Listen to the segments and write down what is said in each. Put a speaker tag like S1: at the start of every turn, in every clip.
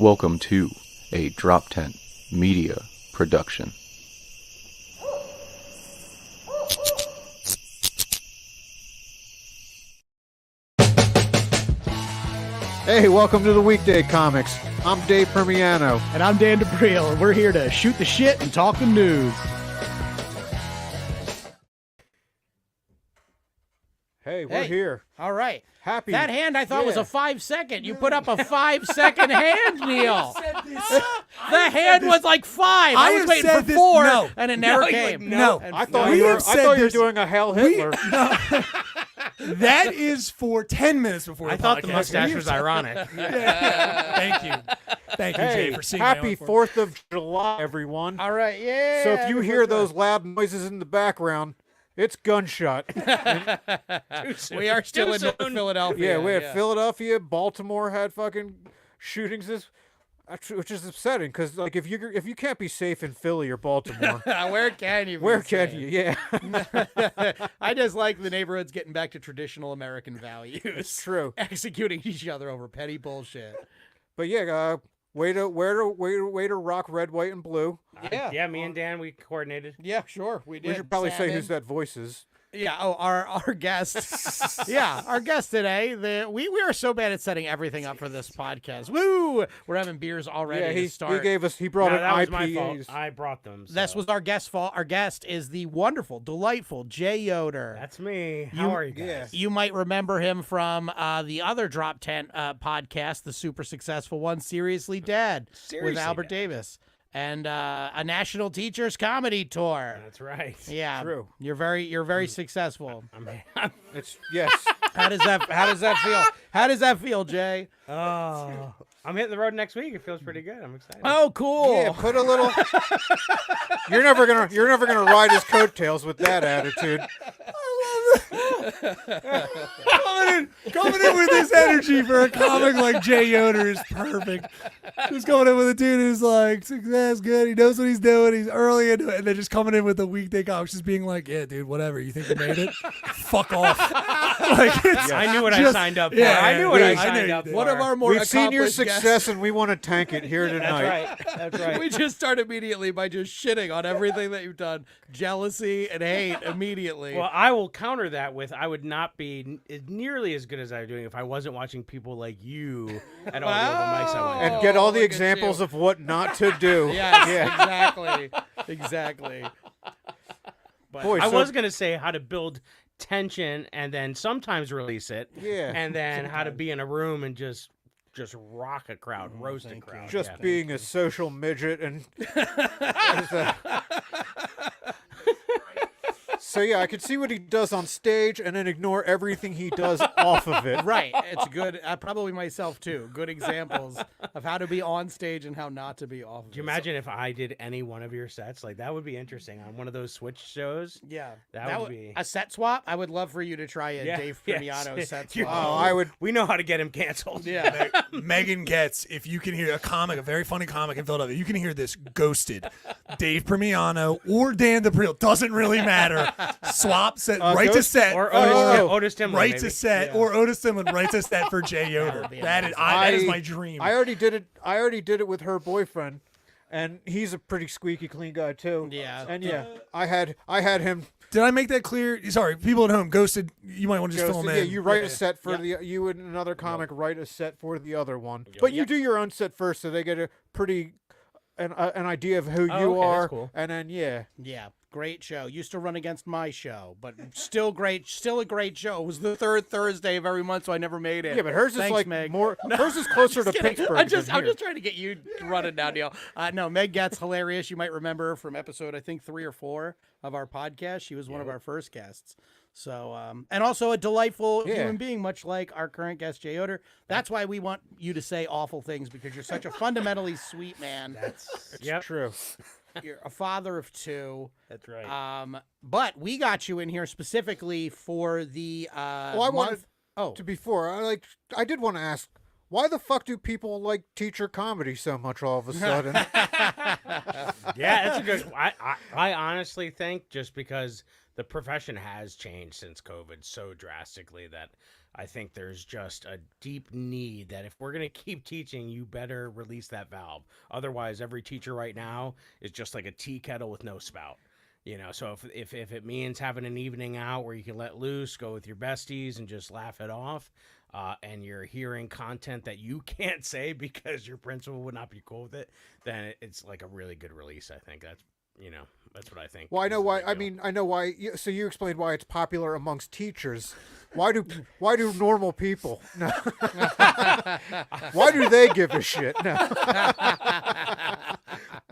S1: Welcome to a Drop Tent Media production.
S2: Hey, welcome to the Weekday Comics. I'm Dave Permiano.
S3: And I'm Dan DeBriel, and we're here to shoot the shit and talk the news.
S2: Hey, we're here.
S3: All right.
S2: Happy.
S3: That hand I thought was a 5-second. You put up a 5-second hand, Neil. The hand was like 5. I was waiting for 4, and it never came.
S2: I thought you were doing a Hail Hitler.
S4: That is for 10 minutes before
S3: I thought the mustache was ironic.
S4: Thank you. Thank you, Jay, for seeing
S2: happy 4th of July, everyone.
S3: All right, yeah.
S2: So if you hear those loud noises in the background, it's gunshot.
S3: We are still in Philadelphia.
S2: Yeah, we had Philadelphia. Baltimore had fucking shootings, which is upsetting because, like, if you can't be safe in Philly or Baltimore,
S3: where can you?
S2: Where can you? Yeah.
S3: I just like the neighborhoods getting back to traditional American values.
S2: It's true.
S3: Executing each other over petty bullshit.
S2: But yeah, way to rock red, white, and blue.
S5: Yeah, me and Dan, we coordinated.
S3: Yeah, sure, we did.
S2: We should probably say whose that voice is.
S3: Yeah, our guest. Yeah, our guest today. We are so bad at setting everything up for this podcast. Woo! We're having beers already to start.
S2: He brought an
S5: that was
S2: IPAs.
S5: my fault. I brought them. So.
S3: This was our guest's fault. Our guest is the wonderful, delightful Jay Yoder.
S5: That's me. How are you guys?
S2: Yeah.
S3: You might remember him from the other Drop Tent podcast, the super successful one, Seriously Dad, with Albert Davis. And a national teachers comedy tour.
S5: That's right.
S3: Yeah,
S2: True.
S3: You're very successful.
S2: It's yes.
S3: How does that feel? How does that feel, Jay?
S5: Oh, I'm hitting the road next week. It feels pretty good. I'm excited.
S3: Oh, cool.
S2: Yeah, put a little. You're never gonna ride his coattails with that attitude.
S4: Coming in with this energy for a comic like Jay Yoder is perfect. Just coming in with a dude who's like, success, good, he knows what he's doing, he's early into it, and then just coming in with the Weekday Comics, just being like, yeah, dude, whatever, you think you made it? Fuck off.
S5: I knew what I signed up for.
S4: Yeah,
S5: I knew what I
S4: I
S5: signed
S4: knew
S5: up
S4: you
S5: for.
S3: One of our more
S2: We've seen your
S3: accomplished
S2: success,
S3: guests.
S2: and we want to tank it here tonight.
S5: That's right.
S3: We just start immediately by just shitting on everything that you've done. Jealousy and hate immediately.
S5: Well, I will counter that with I would not be nearly as good as I'm doing if I wasn't watching people like you at all the open mics I went
S2: And
S5: to.
S2: get all the
S3: look at
S2: examples
S3: you.
S2: of what not to do.
S3: Yes, exactly.
S5: But
S2: Boy,
S5: I
S2: so-
S5: was going to say how to build tension and then sometimes release it.
S2: Yeah.
S5: And then how to be in a room and just rock a crowd, roast a crowd.
S2: Just
S5: Yeah.
S2: being a social midget and. So yeah, I could see what he does on stage and then ignore everything he does off of it.
S3: Right. It's good. Probably myself, too. Good examples of how to be on stage and how not to be off.
S5: Do you imagine if I did any one of your sets? Like, that would be interesting on one of those Switch shows.
S3: Yeah.
S5: That would be...
S3: A set swap? I would love for you to try a Dave Primiano set swap.
S2: Oh, I would.
S5: We know how to get him canceled.
S3: Yeah.
S4: Megan gets, if you can hear a very funny comic in Philadelphia, you can hear this ghosted. Dave Permiano or Dan DeBriel, doesn't really matter. Swap set, writes a set.
S5: Or Otis Timlin,
S4: writes
S5: maybe.
S4: a set, or Otis Timlin writes a set for Jay Yoder. That is my dream.
S2: I already did it with her boyfriend, and he's a pretty squeaky clean guy too.
S3: Yeah.
S2: And yeah, I had him.
S4: Did I make that clear? Sorry, people at home, ghosted. You might want to just fill them in.
S2: Yeah, you write a set for you and another comic write a set for the other one, but you do your own set first, so they get a pretty an idea of who you
S5: okay,
S2: are,
S5: that's cool.
S2: and then
S3: Yeah, great show. Used to run against my show, but still great. Still a great show. It was the third Thursday of every month, so I never made it.
S2: Yeah, but hers
S3: Thanks,
S2: is like
S3: Meg.
S2: more. Hers is closer to
S3: Kidding.
S2: Pittsburgh.
S3: I'm just
S2: than here.
S3: trying to get you running down, Neil. No, Meg Gat's hilarious. You might remember her from episode, I think, 3 or 4 of our podcast. She was one of our first guests. So, and also a delightful human being, much like our current guest, Jay Yoder. That's why we want you to say awful things, because you're such a fundamentally sweet man.
S2: It's true.
S3: You're a father of 2.
S5: That's right.
S3: But we got you in here specifically for the
S2: Well, I wanted I did want to ask, why the fuck do people like teacher comedy so much all of a sudden?
S5: Yeah, that's a good. I honestly think just because the profession has changed since COVID so drastically that I think there's just a deep need that if we're going to keep teaching, you better release that valve. Otherwise, every teacher right now is just like a tea kettle with no spout. So if it means having an evening out where you can let loose, go with your besties and just laugh it off, and you're hearing content that you can't say because your principal would not be cool with it, then it's like a really good release. I think that's what I think.
S2: Well, I know why. I know why. So you explained why it's popular amongst teachers. Why do normal people? No. Why do they give a shit? No.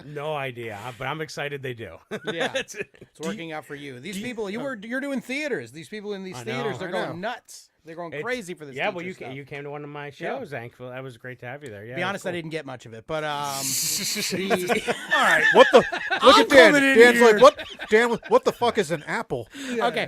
S5: No idea, but I'm excited they do.
S3: Yeah, it's working out for you. These people, you're doing theaters. These people in these theaters, they're going nuts. They're going crazy for this.
S5: Yeah, well, you
S3: stuff.
S5: you came to one of my shows, thankfully. That was great to have you there. Yeah,
S3: to be honest,
S5: cool.
S3: I didn't get much of it, but
S2: All right, what the? Look at Dan. Dan's like, what? Dan, what the fuck is an apple?
S3: Yeah. Okay,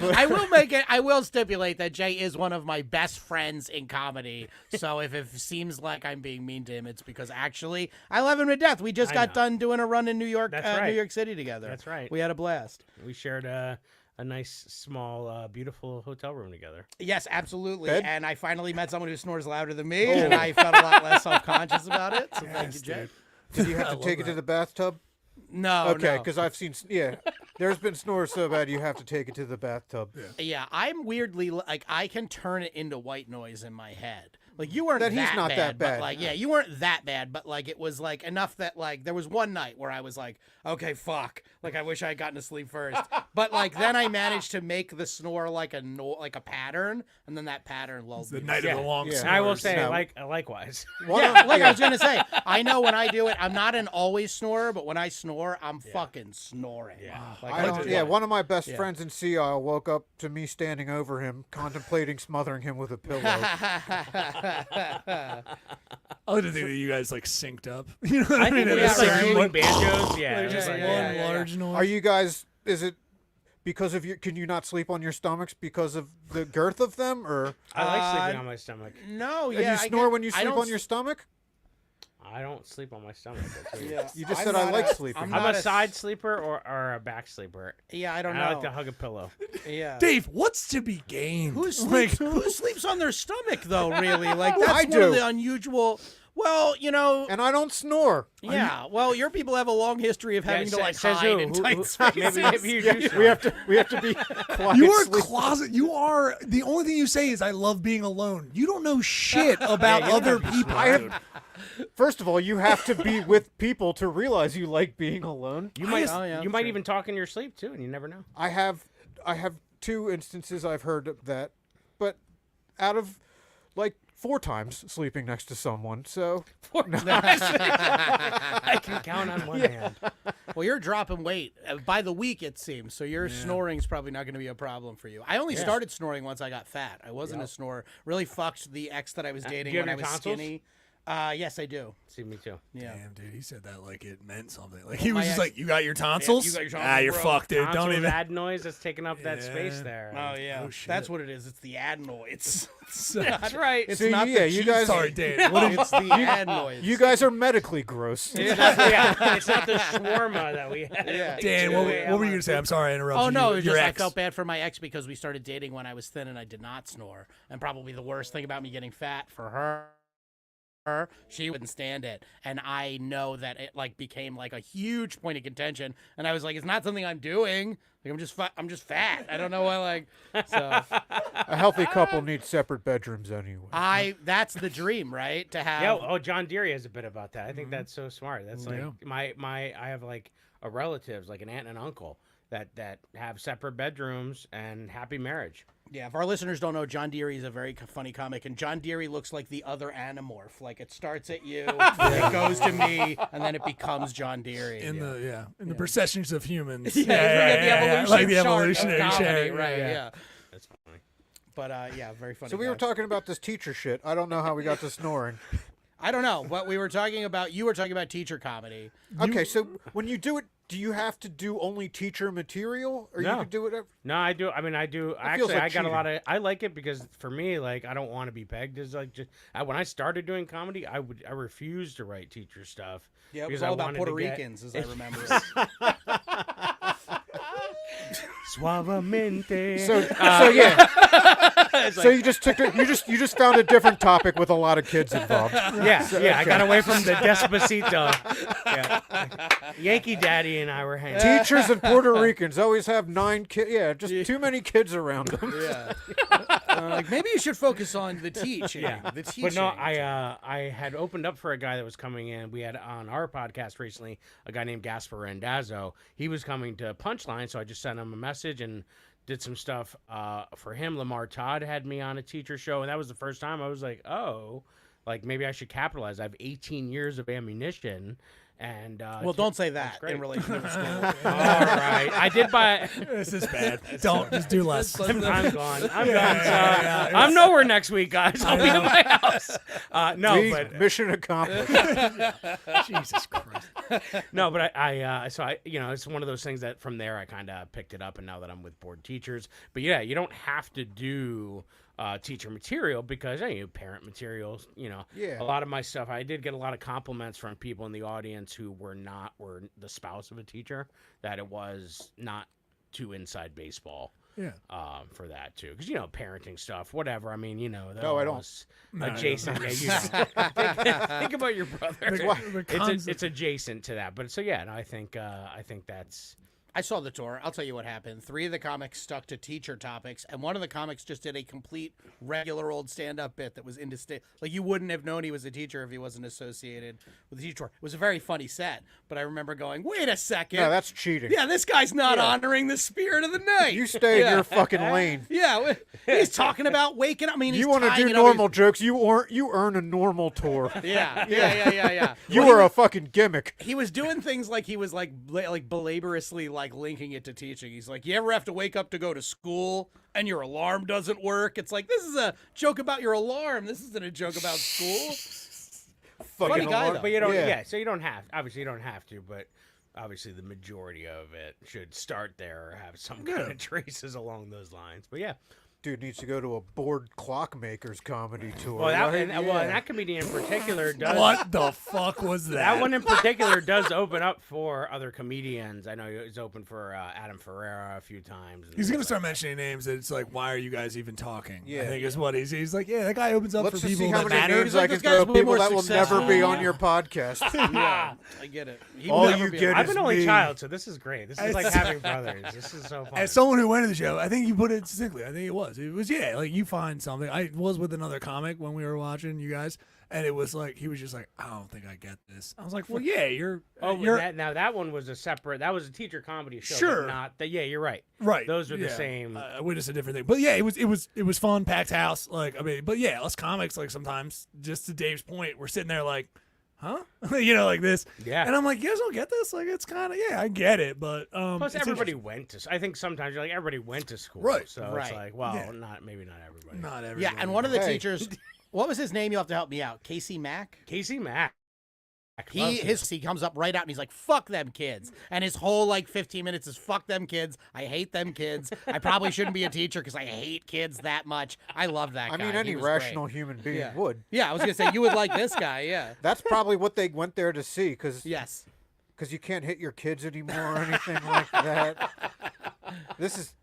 S3: I will stipulate that Jay is one of my best friends in comedy. So if it seems like I'm being mean to him, it's because actually I love him to death. We just got done doing a run in New York, New York City together.
S5: That's right.
S3: We had a blast.
S5: We shared a nice, small, beautiful hotel room together.
S3: Yes, absolutely.
S2: Bed?
S3: And I finally met someone who snores louder than me, and I felt a lot less self-conscious about it. So thank you, Jay.
S2: Did you have to take it to the bathtub?
S3: No,
S2: Okay,
S3: no.
S2: because I've seen. Yeah, there's been snores so bad you have to take it to the bathtub.
S3: Yeah, I'm weirdly like I can turn it into white noise in my head. Like you weren't
S2: That he's not that bad.
S3: But like you weren't that bad, but like it was like enough that like there was one night where I was like, okay, fuck, like I wish I had gotten to sleep first. But like then I managed to make the snore like a pattern, and then that pattern lulled me.
S4: The night of the long snores.
S5: I will say,
S2: No.
S5: likewise.
S3: I was gonna say, I know when I do it, I'm not an always snorer, but when I snore, I'm fucking snoring.
S5: Yeah.
S3: Like,
S2: One of my best friends in Sea Isle woke up to me standing over him, contemplating smothering him with a pillow.
S4: I like to think that you guys like synced up. You know what I mean?
S5: think
S4: It's
S5: like
S4: like
S5: dueling
S4: one,
S5: banjos. Yeah,
S4: like just
S5: like,
S4: one large noise.
S2: Are you guys? Is it because of you? Can you not sleep on your stomachs because of the girth of them, or
S5: I like sleeping on my stomach.
S3: no,
S2: and
S3: yeah.
S2: you snore when you sleep on your stomach?
S5: I don't sleep on my stomach. That's weird.
S3: Yeah.
S2: You just
S3: I'm
S2: said I
S3: not
S2: like
S3: a-
S2: sleeping.
S3: I'm
S5: I'm
S3: not
S5: a
S3: a
S5: side sleeper or a back sleeper.
S3: Yeah, I don't
S5: And
S3: know.
S5: I like to hug a pillow.
S3: Yeah.
S4: Dave, what's to be gained?
S3: Who sleeps on their stomach though? Really? Like that's
S2: I
S3: one
S2: do.
S3: of the unusual. Well, you know.
S2: And I don't snore.
S3: Yeah. Well, your people have a long history of having to like
S5: says
S3: hide
S5: who?
S3: in
S5: Who-
S3: tight
S5: who-
S3: spaces.
S5: maybe you do
S2: We have to be quiet.
S4: You are
S2: sleep.
S4: closet. You are the only thing you say is I love being alone. You don't know shit about
S5: you don't
S4: other
S5: have to
S4: people.
S2: I have. First of all, you have to be with people to realize you like being alone.
S5: You might
S3: Oh, yeah,
S5: you might
S3: sure.
S5: even talk in your sleep too, and you never know.
S2: I have 2 instances I've heard of that, but out of like 4 times sleeping next to someone. So
S5: I can count on one hand.
S3: Well, you're dropping weight by the week, it seems. So your snoring's probably not going to be a problem for you. I only started snoring once I got fat. I wasn't a snorer. Really fucked the ex that I was dating
S5: do you have
S3: when I
S5: any
S3: was
S5: tonsils?
S3: skinny. Yes, I do.
S5: See, me too.
S3: Yeah.
S4: Damn, dude, he said that like it meant something. Like he was
S3: my
S4: just
S3: ex-
S4: like, "You got your tonsils?
S3: you got your
S4: Ah,
S3: tonsils,
S4: you're
S3: bro.
S4: fucked, dude.
S5: Tonsils
S4: Don't even."
S5: adenoids that's taking up that space there.
S3: Oh yeah,
S4: Oh, shit.
S3: that's what it is. It's the adenoids.
S5: That's right.
S3: It's
S2: See,
S3: not
S2: yeah,
S3: the
S2: you
S3: cheese.
S2: guys-
S4: Sorry, Dave. What did
S3: It's the adenoids.
S2: you guys are medically gross.
S5: It's not the shawarma that we had.
S3: Yeah.
S4: Dan, what were you gonna say? I'm sorry, I interrupted
S3: Oh no,
S4: you.
S3: it was
S4: Your
S3: just I
S4: ex.
S3: felt bad for my ex because we started dating when I was thin and I did not snore. And probably the worst thing about me getting fat for her, she wouldn't stand it. And I know that it like became like a huge point of contention. And I was like, it's not something I'm doing. Like I'm just fat. I don't know why. Like so.
S2: A healthy couple needs separate bedrooms anyway.
S3: That's the dream, right? To have.
S5: Yeah. Oh, John Deere has a bit about that. I think that's so smart. That's like
S4: Yeah.
S5: I have like a relatives, like an aunt and uncle that have separate bedrooms and happy marriage.
S3: Yeah, if our listeners don't know, John Deere is a very funny comic, and John Deere looks like the other Animorph. Like it starts at you, it goes to me, and then it becomes John Deere.
S4: in the processions of humans.
S3: The evolution
S4: like the
S3: chart of
S4: evolutionary
S3: comedy,
S4: chart.
S3: right? Yeah.
S5: That's funny.
S3: But yeah, very funny.
S2: So we were
S3: guy.
S2: talking about this teacher shit. I don't know how we got to snoring.
S3: I don't know, but we were talking about. You were talking about teacher comedy.
S2: Okay, so when you do it, do you have to do only teacher material, or you
S5: No.
S2: can do whatever?
S5: No, I do. I mean, I do.
S2: feels
S5: Actually,
S2: like
S5: I got a lot
S2: cheating.
S5: of. I like it because for me, like, I don't want to be pegged as like just. When I started doing comedy, I refused to write teacher stuff.
S3: Yeah, it was
S5: because I
S3: all about
S5: wanted
S3: Puerto
S5: to get-
S3: Ricans, as I remember.
S5: Suavemente.
S2: So yeah. So you just took you just found a different topic with a lot of kids involved.
S5: Yeah, I got away from the Despacito. Yeah. Yankee Daddy and I were hanging.
S2: Teachers and Puerto Ricans always have 9 kids. Yeah, just too many kids around them.
S3: Yeah. Like maybe you should focus on the teaching.
S5: Yeah.
S3: The teaching.
S5: But no, I had opened up for a guy that was coming in. We had on our podcast recently a guy named Gaspar Randazzo. He was coming to Punchline, so I just sent him a message and did some stuff for him. Lamar Todd had me on a teacher show, and that was the first time I was like, oh, like maybe I should capitalize. I have 18 years of ammunition. And
S3: well, don't say that in relation to school.
S5: All right, I did buy.
S4: This is bad. Don't just do less.
S5: I'm gone. I'm gone. I'm nowhere next week, guys. I'll be at my house. But
S2: mission accomplished.
S4: Jesus Christ.
S5: No, but I it's one of those things that from there I kind of picked it up, and now that I'm with board teachers, but yeah, you don't have to do teacher material because parent materials, a lot of my stuff, I did get a lot of compliments from people in the audience who were the spouse of a teacher, that it was not too inside baseball.
S4: Yeah.
S5: For that too, because parenting stuff, whatever. I mean,
S2: No, I don't.
S5: Adjacent. Think about your brother. It's adjacent to that, but so yeah. No, I think that's.
S3: I saw the tour. I'll tell you what happened. 3 of the comics stuck to teacher topics, and one of the comics just did a complete regular old stand-up bit that was indistinct. Like, you wouldn't have known he was a teacher if he wasn't associated with the teacher tour. It was a very funny set, but I remember going, wait a second.
S2: Yeah, that's cheating.
S3: Yeah, this guy's not honoring the spirit of the night.
S2: You stay in your fucking lane.
S3: Yeah, he's talking about waking up. I mean, he's
S2: you want to do normal jokes, you earn a normal tour.
S3: Yeah.
S2: You are a fucking gimmick.
S3: He was doing things like he was like belaborously linking it to teaching. He's like, you ever have to wake up to go to school and your alarm doesn't work? It's like, this is a joke about your alarm. This isn't a joke about school. Funny guy, though.
S5: But you don't. So you don't have. Obviously, you don't have to. But obviously, the majority of it should start there or have some kind of traces along those lines. But yeah.
S2: Dude needs to go to a bored clockmakers comedy tour.
S5: Well, and that comedian in particular does.
S4: What the fuck was that?
S5: That one in particular does open up for other comedians. I know he's opened for Adam Ferreira a few times.
S4: He's going to start mentioning names. That it's like, why are you guys even talking?
S2: Yeah.
S4: I think is what he's like, yeah, that guy opens up
S2: Let's
S4: for
S2: just
S4: people
S2: see how
S4: that
S2: many
S4: matter.
S2: names I can throw people that will never be on your podcast.
S3: Yeah, I get it.
S2: All you get
S5: I'm an only
S2: me.
S5: child, so this is great. This is like having brothers. This is so fun.
S4: As someone who went to the show, I think you put it succinctly. I think it was like you find something. I was with another comic when we were watching you guys, and it was like he was just like, I don't think I get this. I was like, well, yeah, you're.
S5: That one was a separate. That was a teacher comedy show.
S4: Sure.
S5: But not that. Yeah, you're right.
S4: Right.
S5: Those are the same.
S4: I witnessed a different thing, but yeah, it was fun, packed house. Like, I mean, but yeah, us comics, like sometimes, just to Dave's point, we're sitting there like, huh? Like this.
S5: Yeah.
S4: And I'm like, you guys don't get this? Like, it's kind of, I get it, but
S5: plus everybody went to. I think sometimes you're like, everybody went to school,
S4: right?
S5: So it's like, well, maybe not everybody.
S4: Not everybody.
S3: Yeah, and one of the teachers, what was his name? You'll have to help me out. Casey Mack. He comes up right out and he's like, fuck them kids. And his whole 15 minutes is fuck them kids. I hate them kids. I probably shouldn't be a teacher because I hate kids that much. I love that guy.
S2: I mean, any rational human being would.
S3: Yeah, I was going to say, you would like this guy, yeah.
S2: That's probably what they went there to see because you can't hit your kids anymore or anything like that. This is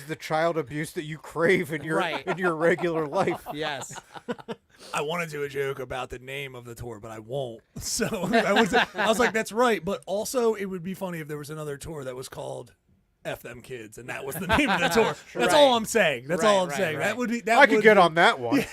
S2: the child abuse that you crave in your regular life.
S3: Yes.
S4: I want to do a joke about the name of the tour, but I won't. So I was like, that's right. But also, it would be funny if there was another tour that was called F Them Kids, and that was the name of the tour. That's all I'm saying. That's all I'm saying. That would be.
S2: I could get on that one.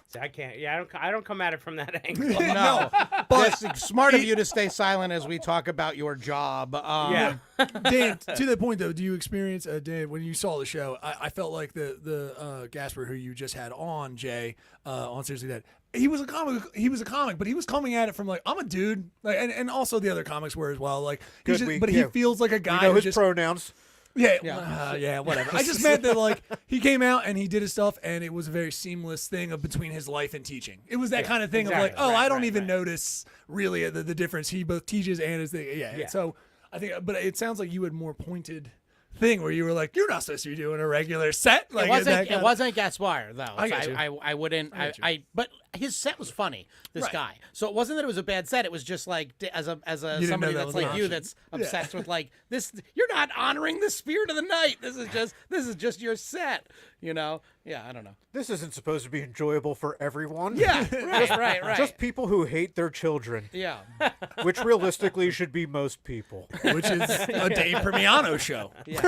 S5: So I can't. Yeah, I don't come at it from that angle.
S3: No, but it's smart of you to stay silent as we talk about your job.
S4: Dan, to that point though, do you experience Dan, when you saw the show? I felt like the Gasper who you just had on, Jay, on Seriously Dead. He was a comic, but he was coming at it from like, I'm a dude, and also the other comics were as well. Like, he feels like a guy.
S2: You know his pronouns.
S4: Yeah, whatever. I just meant that he came out and he did his stuff, and it was a very seamless thing between his life and teaching. It was that kind of thing of like, I don't even notice really the difference. He both teaches and is So I think, but it sounds like you had more pointed thing where you were like, you're not supposed to be doing a regular set. Like
S3: it wasn't Gaspar though.
S4: I got you.
S3: I wouldn't. But his set was funny. This guy. So it wasn't that it was a bad set. It was just like as a somebody that's like you that's obsessed with like this. You're not honoring the spirit of the night. This is just your set. You know? Yeah. I don't know.
S2: This isn't supposed to be enjoyable for everyone.
S3: Yeah. Right.
S2: Just people who hate their children.
S3: Yeah.
S2: Which realistically should be most people.
S4: Which is a Dave Permiano show.
S3: Yeah.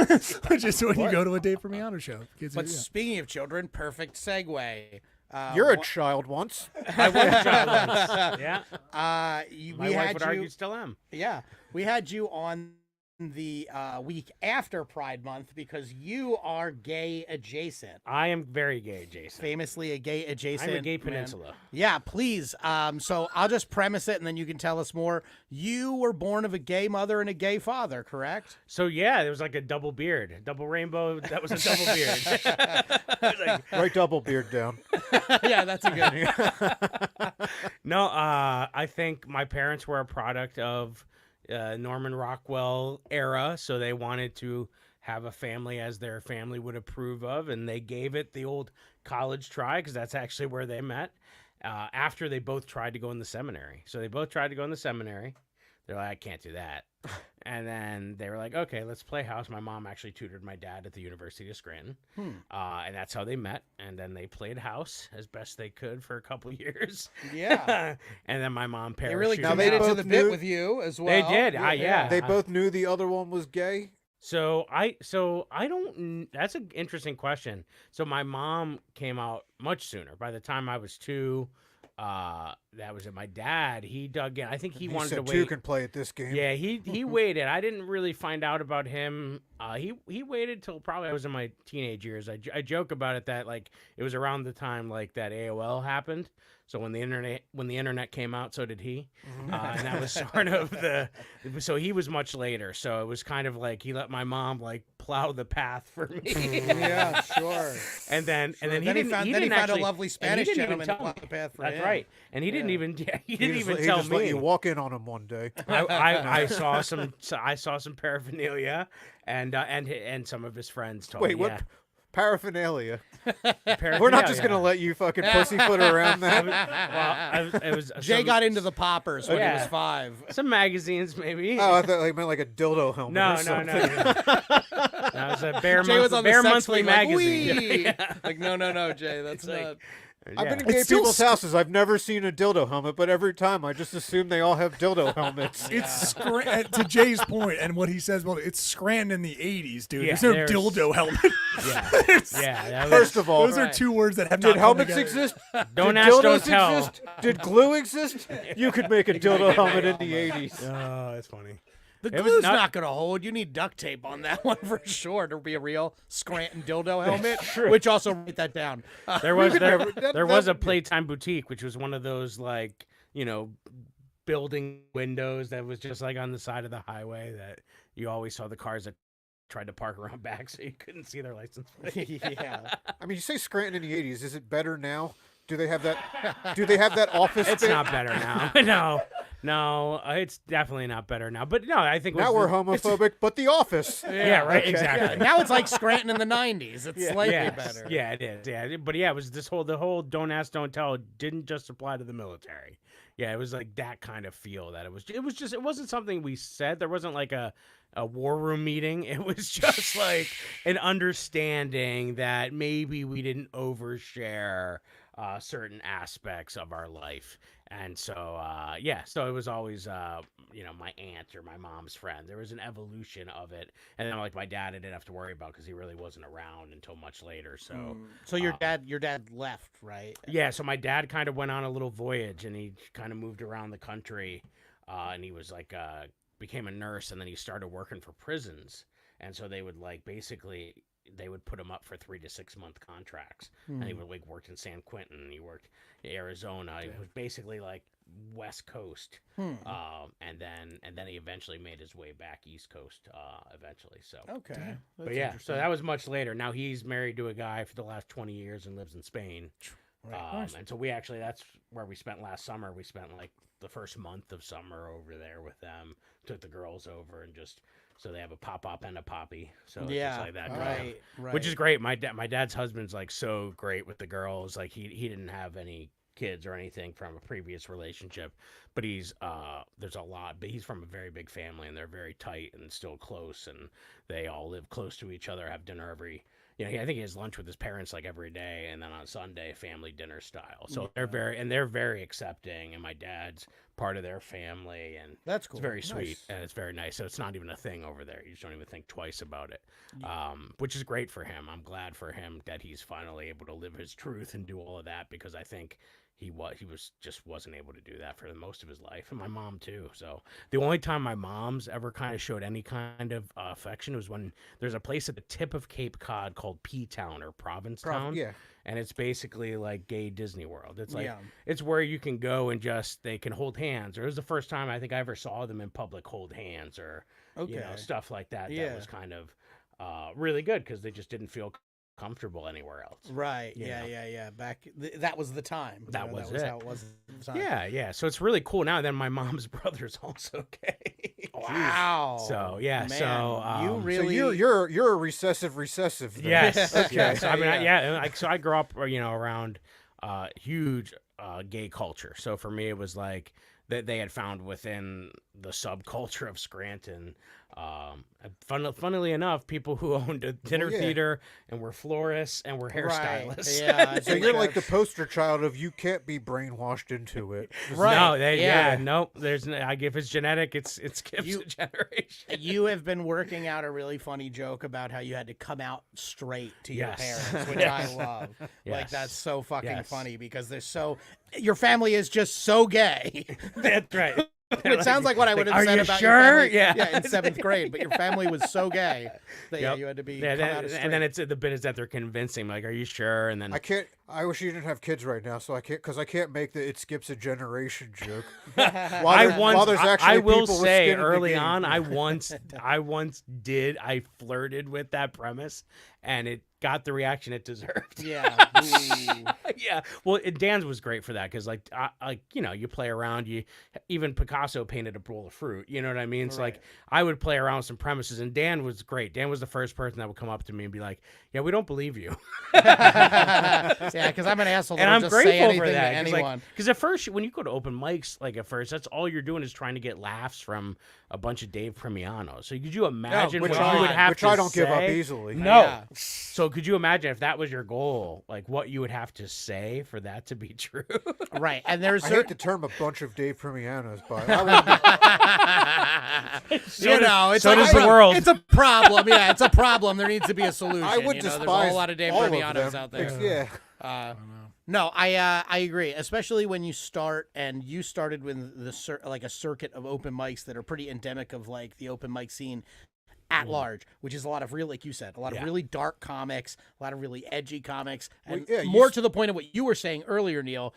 S4: Which is when you go to a Dave Permiano show.
S3: But speaking of children, perfect segue.
S2: You're a child once.
S5: I was a child once. Yeah. My wife would argue still am.
S3: Yeah. We had you on the week after Pride Month because you are gay adjacent.
S5: I am very gay adjacent.
S3: Famously a gay adjacent.
S5: I'm a gay peninsula.
S3: Yeah, please. So I'll just premise it and then you can tell us more. You were born of a gay mother and a gay father, correct?
S5: So yeah, there was like a double beard, double rainbow. That was a double beard.
S2: Write double beard down.
S3: Yeah, that's a good one.
S5: No, I think my parents were a product of Norman Rockwell era, so they wanted to have a family as their family would approve of, and they gave it the old college try because that's actually where they met. After they both tried to go in the seminary, so they both tried to go in the seminary. They're like, I can't do that. And then they were like, okay, let's play house. My mom actually tutored my dad at the University of Scranton. And that's how they met. And then they played house as best they could for a couple years.
S3: Yeah.
S5: And then my mom parachuted.
S3: They really
S2: Now
S3: committed
S2: they
S3: to
S2: both
S3: the bit
S2: knew-
S3: with you as well.
S5: They did. Yeah.
S2: They both knew the other one was gay.
S5: So I don't. That's an interesting question. So my mom came out much sooner. By the time I was 2, that was it. My dad, he dug in. I think he wanted to wait.
S2: 2 can play at this game.
S5: Yeah, he waited. I didn't really find out about him. He waited till probably I was in my teenage years. I joke about it that like it was around the time like that AOL happened. So when the internet came out, so did he, and that was sort of so he was much later. So it was kind of like he let my mom like plow the path for me.
S3: Yeah, sure.
S5: And then he didn't
S3: found
S5: actually,
S3: a lovely
S5: and he
S3: Spanish
S5: didn't even
S3: gentleman
S5: tell
S3: to
S5: me.
S3: plow the path for
S5: That's
S3: him.
S5: right. And he didn't even
S2: He
S5: tell
S2: just
S5: me.
S2: let you walk in on him one day.
S5: I saw some paraphernalia and some of his friends told
S2: Wait,
S5: me.
S2: what? Paraphernalia.
S5: Paraphernalia.
S2: We're not just gonna let you fucking pussyfoot around that.
S5: Well, it was
S3: Jay got into the poppers when he
S5: Yeah.
S3: was 5.
S5: some magazines maybe.
S2: Oh, I thought you meant like a dildo helmet.
S5: No.
S2: or something.
S5: That was a Bear,
S3: Jay was on the
S5: Bear
S3: sex
S5: Monthly
S3: thing, like,
S5: magazine.
S3: "Wee!"
S5: Yeah.
S3: Like, no, Jay, that's
S5: like-
S3: not.
S2: I've been in
S5: Yeah.
S2: gay
S4: It's still
S2: people's houses. I've never seen a dildo helmet, but every time I just assume they all have dildo helmets.
S4: It's to Jay's point and what he says. Well, it's Scranton in the '80s, dude.
S5: Yeah,
S4: there's no
S5: there's-
S4: dildo helmet.
S5: Yeah, that was,
S2: First of all,
S4: Those are 2 words that have not
S2: did
S4: come
S2: helmets
S4: together.
S2: exist?
S5: don't
S2: Did
S5: ask,
S2: dildos
S5: don't tell.
S2: exist? Did glue exist? You could make a dildo helmet in the 80s.
S5: Oh, that's funny.
S3: The
S5: It was
S3: glue's
S5: not-
S3: not going to hold. You need duct tape on that one for sure to be a real Scranton dildo helmet. Which also write that down.
S5: There was
S2: that
S5: was a
S2: would be-
S5: Playtime boutique, which was one of those like building windows that was just like on the side of the highway that you always saw the cars that tried to park around back, so you couldn't see their license plate.
S3: Yeah.
S2: I mean, you say Scranton in the 80s. Is it better now? Do they have that? Do they have that office?
S5: It's
S2: bit?
S5: not better now. No, it's definitely not better now. But no, I think it
S2: Now
S5: was
S2: we're homophobic, but the office.
S5: Yeah, right,
S2: Okay.
S5: exactly.
S3: Now it's like Scranton in the 90s. It's slightly
S5: Yes.
S3: better.
S5: Yeah, it is. Yeah, but yeah, it was the whole don't ask, don't tell didn't just apply to the military. Yeah, it was like that kind of feel that it wasn't something we said. There wasn't like a war room meeting. It was just like an understanding that maybe we didn't overshare certain aspects of our life. And so, so it was always, my aunt or my mom's friend. There was an evolution of it. And then, like, my dad, I didn't have to worry about because he really wasn't around until much later. So,
S3: So your dad left, right?
S5: yeah, so my dad kind of went on a little voyage and he kind of moved around the country. And he was like, became a nurse, and then he started working for prisons. And so they would, like, basically, they would put him up for 3 to 6 month contracts. And he would, like, worked in San Quentin, and he worked in Arizona. He was basically, like, West Coast. And then he eventually made his way back East Coast, eventually. So,
S3: Okay.
S5: but yeah, so that was much later. Now he's married to a guy for the last 20 years and lives in Spain. And so that's where we spent last summer. We spent like the first month of summer over there with them, took the girls over, and just so they have a pop-up and a poppy. So it's just like that drive,
S3: right.
S5: which is great. My dad's husband's like so great with the girls. Like he didn't have any kids or anything from a previous relationship, but he's there's a lot, but he's from a very big family and they're very tight and still close, and they all live close to each other, have dinner every. I think he has lunch with his parents like every day, and then on Sunday, family dinner style. So they're very accepting, and my dad's part of their family, and
S3: that's cool.
S5: It's very sweet, and it's very nice. So it's not even a thing over there. You just don't even think twice about it, which is great for him. I'm glad for him that he's finally able to live his truth and do all of that, because I think he wasn't able to do that for the most of his life, and my mom too. So the only time my mom's ever kind of showed any kind of affection was when there's a place at the tip of Cape Cod called P-Town or Provincetown.
S2: Yeah.
S5: And it's basically like gay Disney World. It's like it's where you can go and they can hold hands. Or it was the first time I think I ever saw them in public hold hands, or stuff like that.
S3: Yeah.
S5: That was kind of really good, because they just didn't feel comfortable anywhere else.
S3: Right. Yeah. That was the time.
S5: That was
S3: how it was at the time.
S5: Yeah. So it's really cool now. And then my mom's brother's also gay.
S3: Wow.
S5: So yeah.
S3: Man,
S5: so
S3: you really
S2: so you're a recessive then.
S5: Yes.
S2: Okay.
S5: Yes. I mean, so I grew up around huge gay culture. So for me, it was like that they had found within the subculture of Scranton. Funnily enough, people who owned a dinner theater and were florists and were hairstylists.
S3: Yeah,
S2: so you're like the poster child of you can't be brainwashed into it.
S3: Right.
S5: No, nope. If it's genetic, it skips a generation.
S3: You have been working out a really funny joke about how you had to come out straight to your parents, which I love. Like, that's so fucking funny, because your family is just so gay.
S5: That's right.
S3: It sounds like what I would have said about your family. Yeah, in 7th grade. But your family was so gay that you had to be come out as straight.
S5: And then the bit is that they're convincing, like, "Are you sure?" And then
S2: I wish you didn't have kids right now, so I can't make the "it skips a generation" joke.
S5: I will say early on, I flirted with that premise, and it got the reaction it deserved.
S3: Yeah.
S5: Yeah. Well, Dan's was great for that, because you play around. Even Picasso painted a bowl of fruit. You know what I mean? So like, I would play around with some premises, and Dan was great. Dan was the first person that would come up to me and be like, "Yeah, we don't believe you."
S3: Yeah, because I'm an asshole.
S5: And I'm
S3: just
S5: grateful
S3: say anything
S5: for that.
S3: to anyone.
S5: Because at first, when you go to open mics, that's all you're doing is trying to get laughs from a bunch of Dave Premianos. So could you imagine what you would have to say?
S2: Which I don't give up easily.
S5: No.
S3: Yeah.
S5: So could you imagine if that was your goal, like what you would have to say for that to be true?
S3: Right. And
S2: I hate the term "a bunch of Dave Premianos," but
S5: so does the world.
S3: It's a problem. Yeah, it's a problem. There needs to be a solution.
S2: I would
S3: despise
S2: despise
S3: there's a lot of Dave
S2: all of
S3: Premianos
S2: them.
S3: out there.
S2: Yeah.
S3: No, I agree. Especially when you start, and you started with a circuit of open mics that are pretty endemic of like the open mic scene at large, which is a lot of like you said, a lot of really dark comics, a lot of really edgy comics, and more to the point of what you were saying earlier, Neil.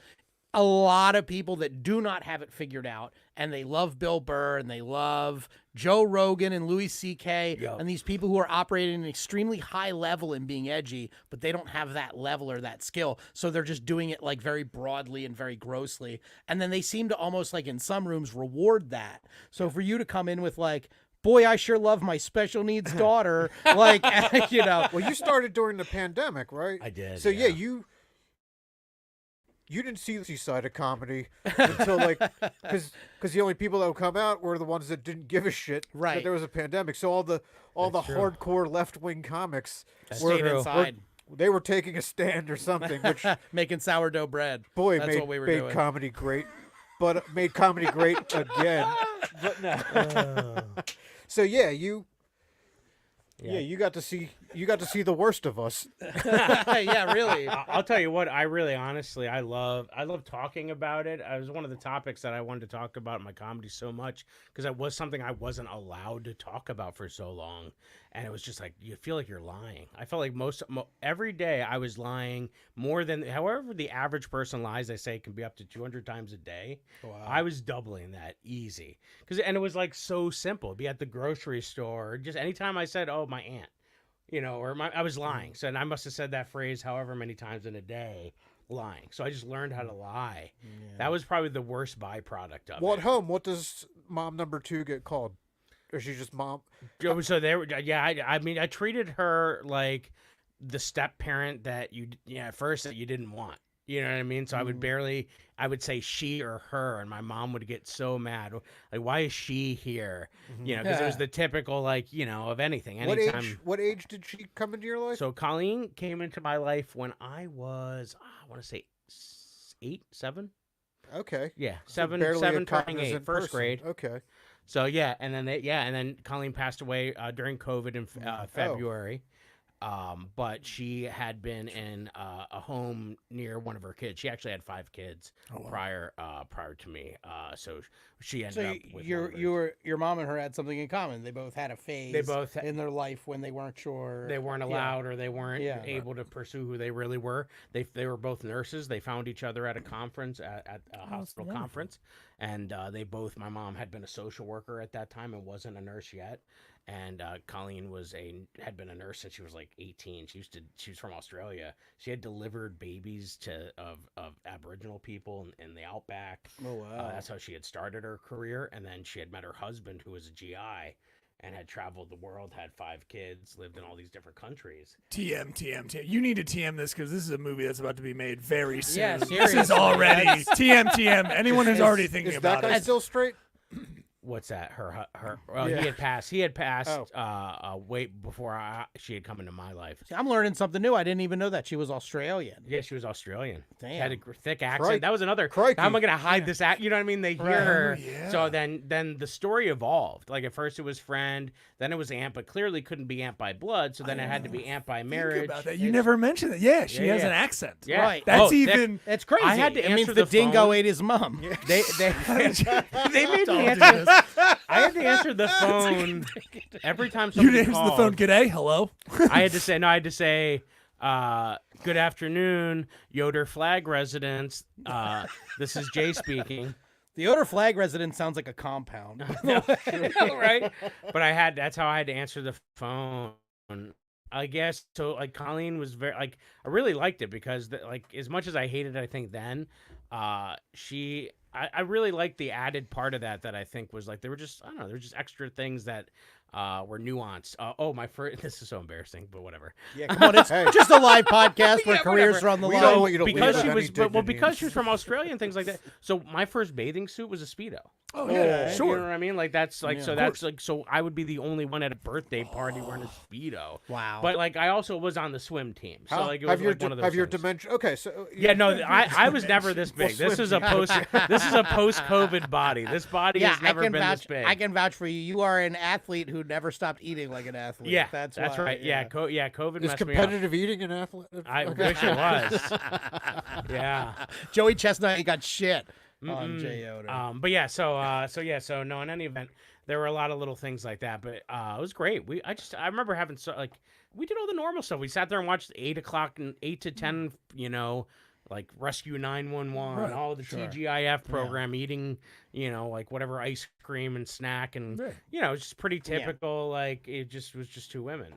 S3: A lot of people that do not have it figured out, and they love Bill Burr, and they love Joe Rogan and Louis C.K., and these people who are operating at an extremely high level in being edgy, but they don't have that level or that skill, so they're just doing it like very broadly and very grossly, and then they seem to almost like in some rooms reward that. So for you to come in with like, "Boy, I sure love my special needs daughter," like,
S2: Well, you started during the pandemic, right?
S5: I did.
S2: So you didn't see the side of comedy until like, because the only people that would come out were the ones that didn't give a shit that there was a pandemic. So all the hardcore left wing comics
S3: stayed inside.
S2: They were taking a stand or something, which
S3: making sourdough bread.
S2: Boy,
S3: That's what we were
S2: made
S3: doing.
S2: comedy great, but made comedy great again. But no. So you got to see the worst of us.
S3: Yeah, really.
S5: I'll tell you what, I really honestly I love talking about it. It was one of the topics that I wanted to talk about in my comedy so much, because it was something I wasn't allowed to talk about for so long, and it was just like you feel like you're lying. I felt like every day I was lying more than however the average person lies. They say it can be up to 200 times a day. Wow. I was doubling that easy, and it was like so simple. Be at the grocery store, just anytime I said, "Oh, my aunt," I was lying. So, and I must have said that phrase however many times in a day, lying. So I just learned how to lie. Yeah. That was probably the worst byproduct of it.
S2: Well, at home, what does mom number 2 get called? Or is she just mom?
S5: So I mean, I treated her like the step parent that at first that you didn't want. You know what I mean? So I would say she or her, and my mom would get so mad. Like, why is she here? You know, because it was the typical, like, you know, of anything. Anytime.
S2: What age did she come into your life?
S5: So Colleen came into my life when I was, I want to say 7.
S2: Okay.
S5: Yeah,
S2: So
S5: 7,
S2: barely a
S5: 7 turning 8,
S2: cognizant
S5: first
S2: person.
S5: grade.
S2: Okay.
S5: So yeah, and then Colleen passed away during COVID in February. But she had been in a home near one of her kids. She actually had 5 kids prior to me. So she ended up with
S3: your mom and her had something in common. They both had a phase in their life when they weren't sure.
S5: They weren't allowed or they weren't able to pursue who they really were. They were both nurses. They found each other at a conference, at a hospital conference. And my mom had been a social worker at that time and wasn't a nurse yet. And Colleen had been a nurse since she was like 18. She was from Australia. She had delivered babies of Aboriginal people in the outback.
S3: Oh wow!
S5: That's how she had started her career. And then she had met her husband, who was a GI, and had traveled the world, had 5 kids, lived in all these different countries.
S4: TM. You need to TM this because this is a movie that's about to be made very soon.
S5: Yeah,
S4: this is already TM. Anyone who's already thinking about
S2: that guy
S4: it.
S2: still straight?
S5: What's that? Well, he had passed. Way before she had come into my life.
S3: See, I'm learning something new. I didn't even know that she was Australian.
S5: Yeah, she was Australian.
S3: Damn.
S5: She had a thick accent.
S2: Crikey.
S5: That was another.
S2: Crikey.
S5: How am I going to hide this act? You know what I mean? They hear her.
S4: Yeah.
S5: So then the story evolved. Like at first it was friend, then it was aunt, but clearly couldn't be aunt by blood. So then it had to be aunt by marriage.
S4: Think about that. You never mentioned that. Yeah, she has an accent.
S5: Yeah.
S3: Right.
S4: That's
S5: thick.
S4: even.
S3: It's crazy.
S5: I had to
S3: it means
S5: answer
S3: the
S5: the
S3: dingo
S5: phone.
S3: ate his mom. Yeah.
S5: They made me answer. I had to answer the phone every time
S4: You
S5: somebody
S4: answer the
S5: called.
S4: phone. G'day. Hello.
S5: I had to say, good afternoon, Yoder flag residents. This is Jay speaking.
S3: The Yoder flag residence sounds like a compound.
S5: Right? But that's how I had to answer the phone. I guess so. Like Colleen was very I really liked it because as much as I hated it, I think then, I really liked the added part of that I think was like, they were just extra things that were nuanced. My first, this is so embarrassing, but whatever.
S3: Yeah, come on, it's just a live podcast where careers
S5: whatever.
S3: are on the
S2: We
S3: line.
S2: don't want you to
S5: because
S2: leave
S5: she
S2: with
S5: was
S2: any dignity.
S5: because she was from Australia and things like that. So my first bathing suit was a Speedo.
S4: Oh yeah,
S5: You
S4: sure.
S5: know what I mean? Like that's like so I would be the only one at a birthday party wearing a Speedo.
S3: Wow.
S5: But like I also was on the swim team. So like it was like one of those
S2: have your
S5: things.
S2: dimension? Okay, so
S5: Yeah, no, I was never this big. This is a post COVID body. This body has never been this big.
S3: I can vouch for you. You are an athlete who never stopped eating like an athlete.
S5: Yeah,
S3: that's
S5: why, right. Yeah, COVID
S2: is
S5: messed me up.
S2: competitive eating an athlete?
S5: I wish it was. Yeah.
S3: Joey Chestnut ain't got shit on Jay Yoder.
S5: But yeah, so no. In any event, there were a lot of little things like that, but it was great. I remember having we did all the normal stuff. We sat there and watched 8 o'clock and 8 to 10. Like Rescue 911, all the TGIF program, eating, like whatever ice cream and snack, and it's just pretty typical. Like it just was just 2 women.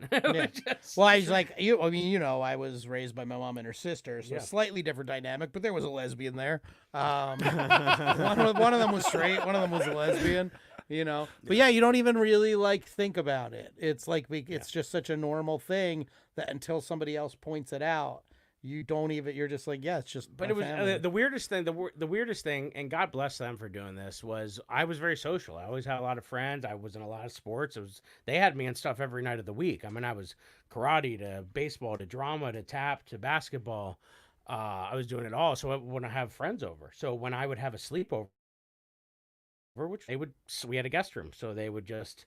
S3: Well, I was like, I was raised by my mom and her sister, so slightly different dynamic, but there was a lesbian there. One of them was straight, one of them was a lesbian. But yeah, you don't even really think about it. It's like it's just such a normal thing that until somebody else points it out, you don't even. You're just like, yeah, it's just.
S5: But it was the weirdest thing. The weirdest thing, and God bless them for doing this, was I was very social. I always had a lot of friends. I was in a lot of sports. They had me in stuff every night of the week. I mean, I was karate to baseball to drama to tap to basketball. I was doing it all. So when I have friends over, so when I would have a sleepover, which we had a guest room, so they would just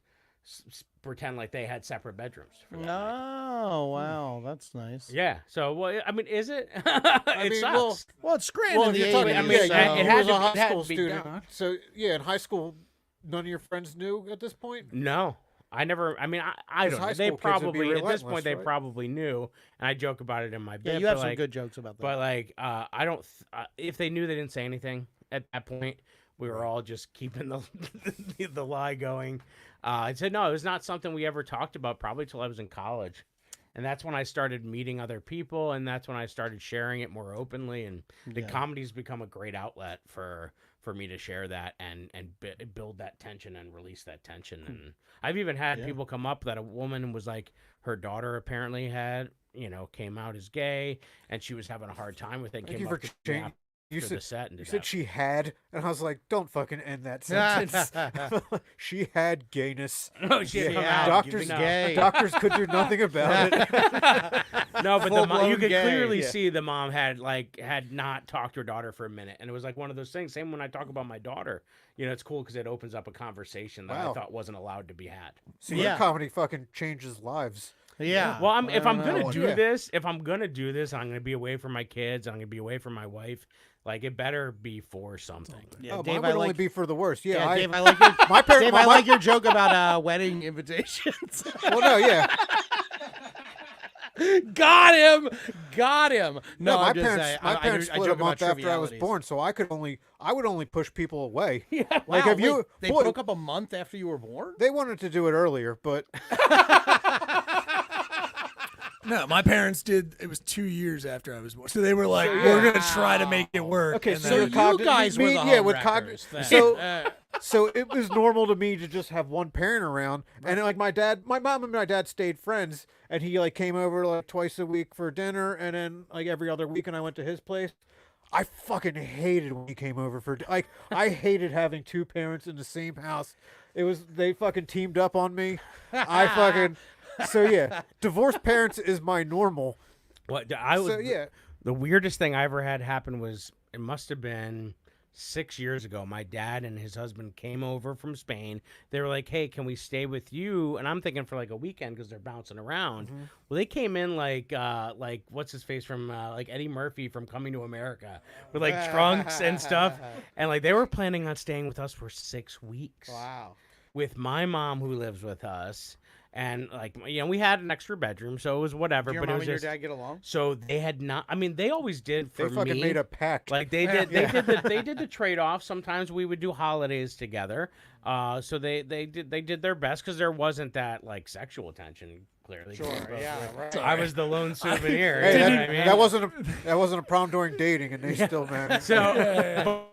S5: pretend like they had separate bedrooms for that night.
S3: Oh, wow, that's nice.
S5: Yeah. So, well, I mean, is it? It sucks.
S3: Well, it's great.
S2: Well,
S3: in the
S2: if you're talking,
S3: 80s,
S5: it
S3: so-
S5: had
S2: was a
S5: to
S2: high
S5: be- had
S2: school
S5: to be
S2: student.
S5: done.
S2: So yeah, in high school, none of your friends knew at this point.
S5: No, I never. I mean, I don't know.
S2: high
S5: They
S2: school kids would be
S5: probably at this
S2: relentless,
S5: point they
S2: right?
S5: probably knew, and I joke about it in my bit.
S3: Yeah, you have
S5: but,
S3: some
S5: like,
S3: good jokes about that.
S5: But like, I don't. If they knew, they didn't say anything at that point. We were all just keeping the lie going. I said no, it was not something we ever talked about probably till I was in college, and that's when I started meeting other people, and that's when I started sharing it more openly. And the comedy's become a great outlet for me to share that and build that tension and release that tension. And I've even had people come up that a woman was like, her daughter apparently had came out as gay, and she was having a hard time with it.
S2: Thank
S5: Came
S2: you
S5: up
S2: for
S5: to me
S2: changing. You
S5: after
S2: said
S5: the set and
S2: you
S5: did
S2: said
S5: that.
S2: she had, and I was like, don't fucking end that sentence. She had gayness.
S5: No, she had come out.
S2: Doctors,
S3: gay.
S2: doctors could do nothing about it.
S5: No, but you could
S3: gay.
S5: clearly
S2: Yeah.
S5: see the mom had not talked to her daughter for a minute, and it was like one of those things. Same when I talk about my daughter, it's cool because it opens up a conversation that I
S2: Wow.
S5: thought wasn't allowed to be had.
S2: So your comedy fucking changes lives.
S3: Yeah.
S5: Well, if I'm
S3: know.
S5: gonna do this, I'm gonna be away from my kids. I'm gonna be away from my wife. Like it better be for something.
S3: Yeah,
S2: Oh,
S3: Dave,
S2: mine would only be for the worst. Yeah,
S3: Dave, I like your,
S2: my parents.
S3: Dave, I like your joke about wedding invitations.
S2: Well, no, yeah.
S3: Got him. No,
S2: my
S3: I'm just
S2: parents,
S3: saying,
S2: my parents
S3: I
S2: split a
S3: joke
S2: month
S3: about
S2: after I was
S3: trivialities.
S2: born, so I would only push people away.
S5: Yeah.
S2: Like,
S3: Wow,
S2: have you?
S3: wait, they
S2: boy,
S3: broke up a month after you were born?
S2: They wanted to do it earlier, but
S4: No, my parents did. It was 2 years after I was born, so they were like, "We're gonna try to make it work."
S2: Okay,
S4: and
S2: so
S4: then-
S3: you guys were the
S2: yeah, with
S3: homewreckers then.
S2: So, so it was normal to me to just have one parent around, and like my mom and my dad stayed friends, and he like came over like twice a week for dinner, and then like every other weekend I went to his place. I fucking hated when he came over for like I hated having two parents in the same house. They fucking teamed up on me. So yeah, divorced parents is my normal.
S5: What the weirdest thing I ever had happen was it must have been 6 years ago. My dad and his husband came over from Spain. They were like, "Hey, can we stay with you?" And I'm thinking for like a weekend because they're bouncing around.
S2: Mm-hmm.
S5: Well, they came in like what's his face from like Eddie Murphy from Coming to America with like trunks and stuff, and like they were planning on staying with us for 6 weeks.
S3: Wow.
S5: With my mom who lives with us. And like we had an extra bedroom, so it was whatever.
S3: Do your
S5: but
S3: mom
S5: it was
S3: and
S5: just,
S3: your dad get along?
S5: so they had not. I mean, they always did for
S2: They fucking
S5: me.
S2: made a pact.
S5: Like they did. They did the trade off. Sometimes we would do holidays together. So they did their best because there wasn't that like sexual tension. Clearly,
S3: Sure. Yeah. Right.
S5: I was the lone souvenir.
S2: Hey,
S5: you know what I mean?
S2: that wasn't a problem during dating, and they still managed.
S5: So,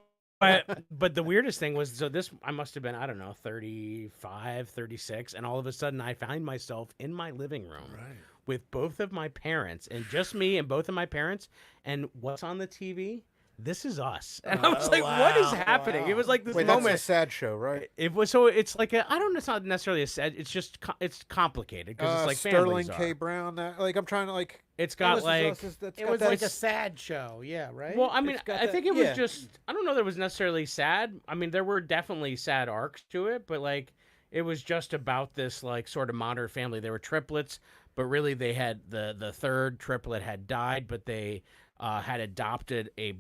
S5: but the weirdest thing was, so this, I must have been, I don't know, 35, 36, and all of a sudden I find myself in my living room with both of my parents, and just me and both of my parents, and what's on the TV? This Is Us. And I was like, what is happening? It was like this
S2: Wait,
S5: moment.
S2: that's a sad show, right?
S5: It was, so it's like it's not necessarily a sad, it's just, it's complicated because it's like
S2: Sterling
S5: families
S2: K.
S5: are.
S2: Brown. I'm trying to like.
S5: It's got like,
S3: It was like a sad show. Yeah. Right.
S5: well, I mean,
S2: It's got
S5: I
S2: that-
S5: think it was
S2: yeah.
S5: just, I don't know that it was necessarily sad. I mean, there were definitely sad arcs to it, but like, it was just about this like sort of modern family. They were triplets, but really they had the third triplet had died, but they had adopted a